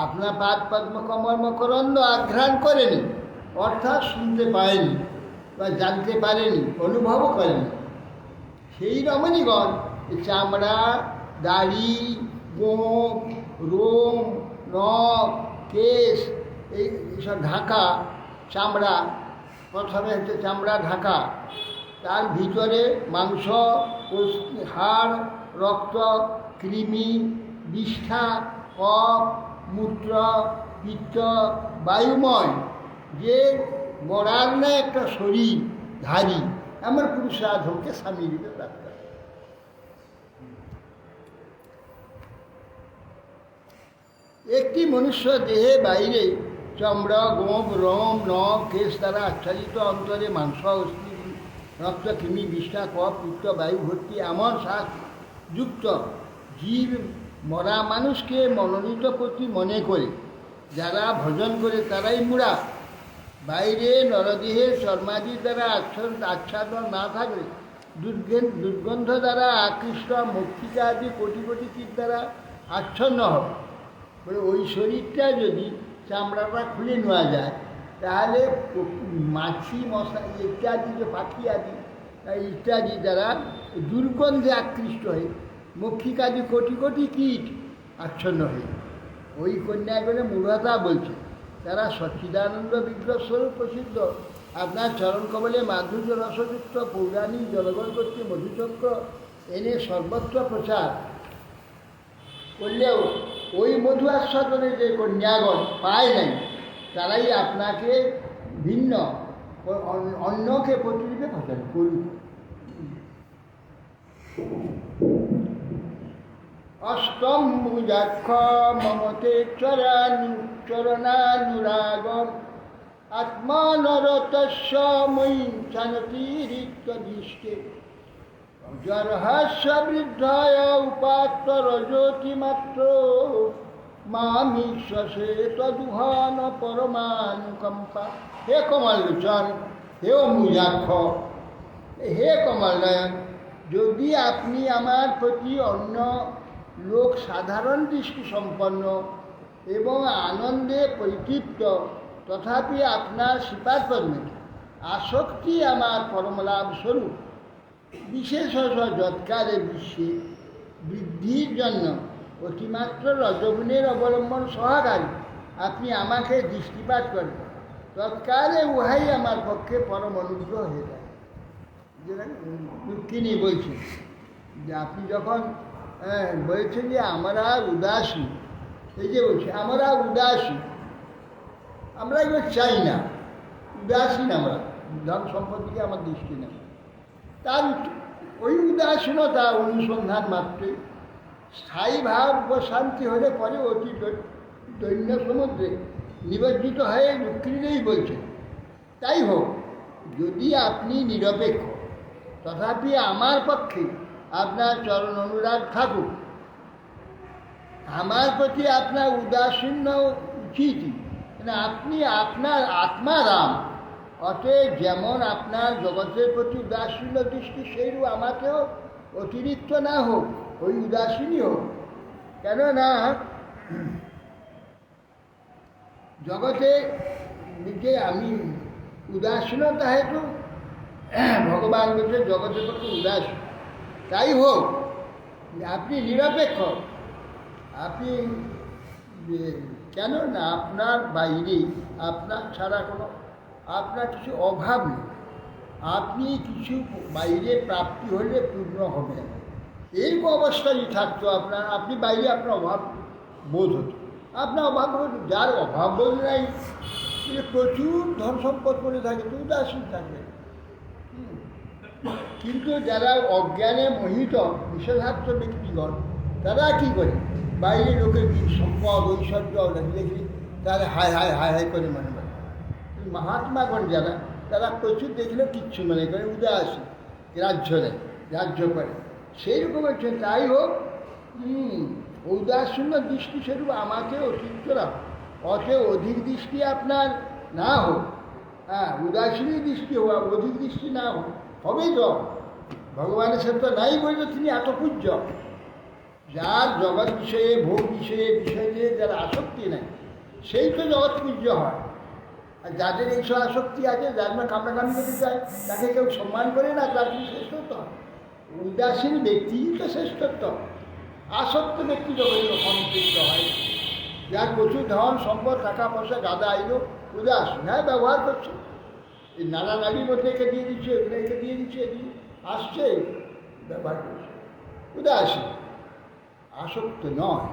আপনার পাদ পদ্ম কমল মকরন্দ আঘ্রাণ করেনি, অর্থাৎ শুনতে পায়নি বা জানতে পারেনি, অনুভবও করেনি, সেই রমণীগণ চামড়া, দাড়ি, গোঁফ, রোম, নখ, কেশ এইসব ঢাকা, চামড়া, প্রথমে হচ্ছে চামড়া ঢাকা, তার ভিতরে মাংস, হাড়, রক্ত, কৃমি, বিষ্ঠা, কফ, মূত্র, পিত্ত, বায়ুময় যে গড়ার না একটা শরীর ধারী আমার পুরুষাধমকে স্বামী রূপে প্রাপ্ত। একটি মনুষ্য দেহে বাইরে চমড়া, গোপ, রোম, নখ, কেশ দ্বারা আচ্ছাদিত অন্তরে মাংস, অস্থি, রক্ত, কৃমি, বিষ্ঠা, কফ, পিত্ত, বায়ু ভর্তি এমন শ্বাস যুক্ত জীব মরা মানুষকে মনোনীত প্রতি মনে করে যারা ভজন করে তারাই মুড়া। বাইরে নরদেহের চর্মাদি দ্বারা আচ্ছাদন না থাকলে দুর্গন্ধ দ্বারা আকৃষ্ট মক্ষিকা আদি কোটি কোটি কীট দ্বারা আচ্ছন্ন হবে। বলে ওই শরীরটা যদি চামড়াটা খুলে নেওয়া যায় তাহলে মাছি, মশা ইত্যাদি, যে পাখি আদি ইত্যাদি দ্বারা দুর্গন্ধে আকৃষ্ট হয়ে মক্ষিকাদি কোটি কোটি কীট আচ্ছন্ন হয়ে ওই কন্যাগুলো মূঢ়তা বলছে। তারা সচ্চিদানন্দ বিগ্রহ স্বরূপ প্রসিদ্ধ। আপনার চরণ কমলে মাধুর্য রসযুক্ত পৌরাণিক জনগণ কর্তৃক মধুচক্র এনে সর্বত্র প্রচার করলেও ওই মধু আস্বাদনে যে কন্যাগণ পায় নাই তারাই আপনাকে ভিন্ন অন্যকে প্রতিরূপে ভজন করুন। অষ্টম ভুজাক্ষ মমতে চরণানুরাগম আত্মানরতস্য ময়ী চানতিরিক্ত দৃষ্টে জরহস্য বৃদ্ধায় উপাত্ত রজোতিমাত্র মামিশ্বসে তদুহান পরমানুকম্পা। হে কমললোচন, হে অম্বুজাক্ষ, হে কমলনয়ন, যদি আপনি আমার প্রতি অন্য লোক সাধারণ দৃষ্টি সম্পন্ন এবং আনন্দে পরিতৃপ্ত, তথাপি আপনার শ্রীপাদ পদ্মে আসক্তি আমার পরমলাভ স্বরূপ, বিশেষ যৎকারে বিশ্বে বৃদ্ধির জন্য অতিমাত্র রজগুণের অবলম্বন সহকারী আপনি আমাকে দৃষ্টিপাত করেন, তৎকালে উহাই আমার পক্ষে পরম অনুগ্রহ হয়ে যায়। দুঃখিনী বলছেন যে আপনি যখন বলছেন যে আমরা উদাসী, এই যে বলছি আমরা উদাসী, আমরা এগুলো চাই না, উদাসীন আমরা, ধন সম্পত্তিকে আমার দৃষ্টি নেই। তার ওই উদাসীনতা অনুসন্ধান মাত্রই স্থায়ী ভাব ও শান্তি হলে পরে অতি দৈন্য সমুদ্রে নিমজ্জিত হয়ে দুঃখিনীই বলছেন। তাই হোক, যদি আপনি নিরপেক্ষ তথাপি আমার পক্ষে আপনার চরণ অনুরাগ থাকুক, আমার প্রতি আপনার উদাসীন্য উচিতই, আপনি আপনার আত্মারাম, অতএব যেমন আপনার জগতের প্রতি উদাসীন্য দৃষ্টি সেইরূপ আমাকেও অতিরিক্ত না হোক, ওই উদাসীনই হোক। কেননা জগতে যে আমি উদাসীনতা হেতু ভগবান বলছে জগতের প্রতি উদাসীন। তাই হোক, আপনি নিরপেক্ষ, আপনি কেন না আপনার বাইরে আপনার ছাড়া কোনো আপনার কিছু অভাব নেই, আপনি কিছু বাইরে প্রাপ্তি হলে পূর্ণ হবে না, এইরকম অবস্থা যদি থাকতো আপনার, আপনি বাইরে আপনার অভাব বোধ হতো, আপনার অভাব বোধ, যার অভাব বোধ নাই প্রচুর ধন সম্পদ করে থাকে তো উদাসীন থাকবে। কিন্তু যারা অজ্ঞানে মোহিত নিষেধার্থ ব্যক্তিগণ তারা কী করে, বাইরে লোকের সম্পদ ঐশ্বর্য দেখলে তারা হায় হায় হায় হায় করে মনে করে। মহাত্মাগণ যারা তারা প্রচুর দেখলেও কিচ্ছু মনে করে, উদাসীন, রাজ্য নেয়, রাজ্য করে। সেই রকম হচ্ছে। তাই হোক, উদাসীন্য দৃষ্টি স্বরূপ আমাকে অতিরিক্ত রাখ, অতএব অধিক দৃষ্টি আপনার না হোক, উদাসীনই দৃষ্টি হওয়া, অধিক দৃষ্টি না হোক, হবেই তো। ভগবানের সাথে তো নাই বললে তিনি এত পূজ্য। যার জগৎ বিষয়ে, ভোগ বিষয়ে, বিষয়ে যার আসক্তি নাই সেই তো জগৎ পূজ্য হয়। আর যাদের এইসব আসক্তি আছে, যার না কামড়াকামি করতে চায়, তাকে কেউ সম্মান করে না, তার কি শ্রেষ্ঠত্ব? উদাসীন ব্যক্তিই তো শ্রেষ্ঠত্ব। আসক্ত ব্যক্তি যখন সম্পৃক্ত হয়, যার প্রচুর ধন সম্পদ, টাকা পয়সা, গাদা আইলো, উদাসীন, হ্যাঁ ব্যবহার করছে, এই নানা নারীর মধ্যে একে দিয়ে দিচ্ছে, একে দিয়ে দিচ্ছে, আসছে, ব্যবহার করছে, উদাসীন। আসক্ত নয়।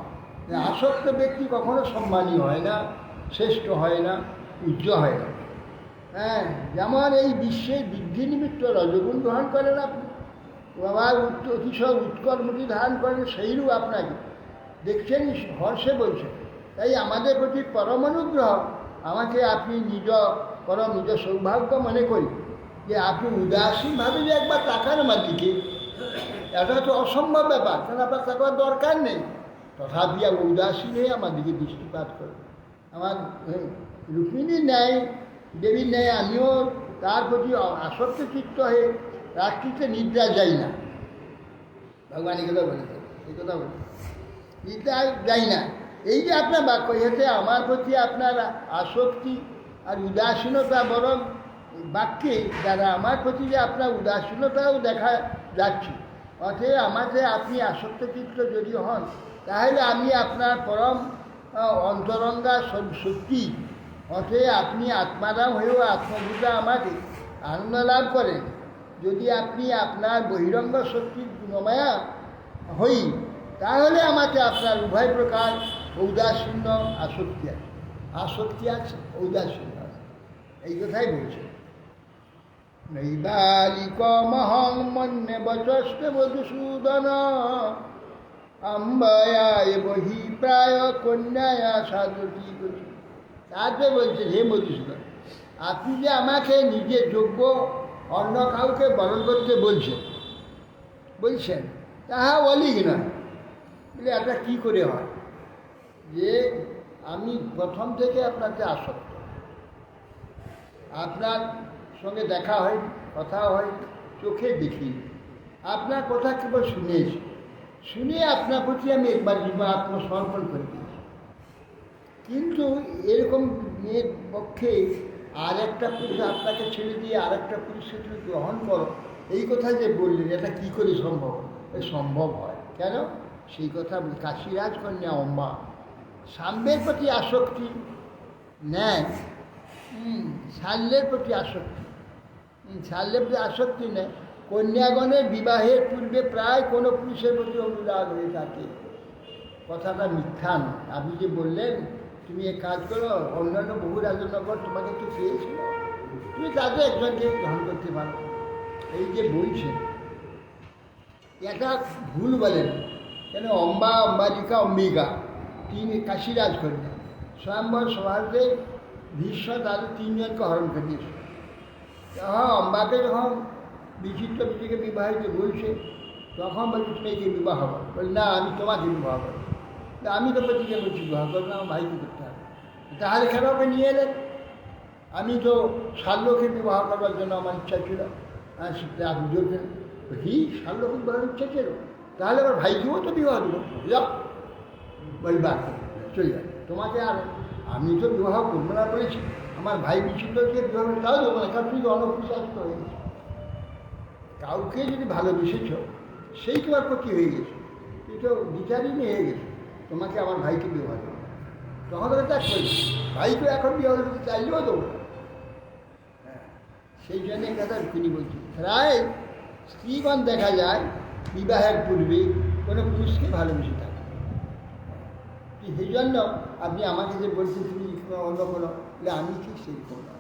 আসক্ত ব্যক্তি কখনো সম্মানী হয় না, শ্রেষ্ঠ হয় না, পূজ্য হয় না। যেমন এই বিশ্বের বৃদ্ধি নিমিত্ত রজগুণ গ্রহণ করেন আপনি, আবার অতিশয় উৎকর্মটি ধারণ করেন, সেইরূপ আপনাকে দেখছেন হর্ষে বলছেন। তাই আমাদের প্রতি পরম অনুগ্রহ, আমাকে আপনি নিজ সৌভাগ্য মনে করি যে আপনি উদাসীনভাবে যে একবার তাকান আমার দিকে, এটা তো অসম্ভব ব্যাপার, কারণ আপনার তাকার দরকার নেই। তথাপি উদাসীন হয়ে আমার দিকে দৃষ্টিপাত করে। আমার রুক্মিণীর ন্যায়, দেবীর ন্যায় আমিও তার প্রতি আসক্ত চিত্ত হয়ে রাত্রিতে নিদ্রা যাই না। ভগবান এই কথা বলেছেন, এই কথা বলে নিদ্রা যাই না। এই যে আপনার বাক্য, এতে আমার প্রতি আপনার আসক্তি আর উদাসীনতা, বরং বাক্যে দ্বারা আমার প্রতি যে আপনার উদাসীনতাও দেখা যাচ্ছে। অতএব আমাকে আপনি আসক্ত চিত্ত যদি হন, তাহলে আমি আপনার পরম অন্তরঙ্গা সত্যি। অতএব আপনি আত্মারাম হয়েও আত্মভূতা আমাকে আনন্দ লাভ করেন। যদি আপনি আপনার বহিরঙ্গ শক্তির গুণমায়া হই, তাহলে আমাকে আপনার উভয় প্রকার ঔদাসীন্য আসক্তি আছে, ঔদাসীন্য আছে। এই কথাই বলছে। নৈবালিকমহং মন্যে বচস্তে মধুসূদন অম্বয়ায় বহি প্রায় কন্যায়া সাধুটি গতি। তারপরে বলছেন, হে মধুসূদন, আপনি যে আমাকে নিজের যোগ্য অন্য কাউকে বরণ করতে বলছেন, তাহা অলিক নয়। বলে এটা কী করে হয় যে আমি প্রথম থেকে আপনাকে আসক্ত, আপনার সঙ্গে দেখা হয়, কথা হয়, চোখে দেখি, আপনার কথা কেবল শুনেছি, শুনে আপনার প্রতি আমি একবার জীবন আত্মসমর্পণ করে দিয়েছি। কিন্তু এরকম মেয়ের পক্ষে আর একটা পুরুষ আপনাকে ছেড়ে দিয়ে আর একটা পুরুষকে তুমি গ্রহণ করো, এই কথা যে বললেন, এটা কী করে সম্ভব? সম্ভব হয় কেন? সেই কথা কাশীরাজ কন্যা অম্বা সাম্যের প্রতি আসক্তি নেয়, শাল্যের প্রতি আসক্তি, শাল্যের প্রতি আসক্তি নেয়। কন্যাগণের বিবাহের পূর্বে প্রায় কোনো পুরুষের প্রতি অনুরাগ হয়ে থাকে। কথাটা মিথ্যা নয়। আপনি যে বললেন তুমি এক কাজ করো, অন্যান্য বহু রাজনগর তোমাকে একটু চেয়েছিল, তুমি তাদের একজনকে গ্রহণ করতে পারো, এই যে বলছেন, এটা ভুল বলেন। কেন? অম্বা, অম্বালিকা, অম্বিকা তিন কাশীরাজ কন্যা স্বয়ম্বর সভাতে ভীষ্ম তাদের তিনজনকে হরণ করে দিয়েছে। তখন অম্বাকে যখন বিচিত্র পিটিকে বিবাহিত বলছে, তখন বলছি তুমি একে বিবাহ করো। বলি না, আমি তোমাকে বিবাহ করো। আমি তো প্রতিকে বলছি বিবাহ করবো না, আমার ভাইকে করতে হবে। তাহলে কেন ওকে নিয়ে এলেন? আমি তো শাল্যকে বিবাহ করবার জন্য আমার ইচ্ছা ছিল। আপনি জোরবেন হি শাল্যকে বিবাহের ইচ্ছা ছিল, তাহলে আমার ভাইকেও তো বিবাহ দেবো। যাও বলি বাদ চলে যাবে তোমাকে, আর আমি তো বিবাহ করবো না করেছি, আমার ভাই বিচিত্রকে বিবাহ তাও দেবো না, কারণ তুমি তো অনপ্রসারিত হয়ে গেছো। কাউকে যদি ভালোবেসেছ, সেই তোমার ক্ষতি হয়ে গেছে, তুই তো বিচারই হয়ে গেছে, তোমাকে আমার ভাইকে বিবাহ দেবো। তখন তো ত্যাগ করেছি, ভাইকে এখন বিবাহ দিতে চাইলেও দেবো না। হ্যাঁ, সেই জন্য কথা রুক্মিণী বলছি, প্রায় স্ত্রীগণ দেখা যায় বিবাহের পূর্বে কোনো পুরুষকে ভালোবেসে থাকে। সেই জন্য আপনি আমাকে যে বলছেন তুমি অন্য কোনো, আমি ঠিক সেই করবো।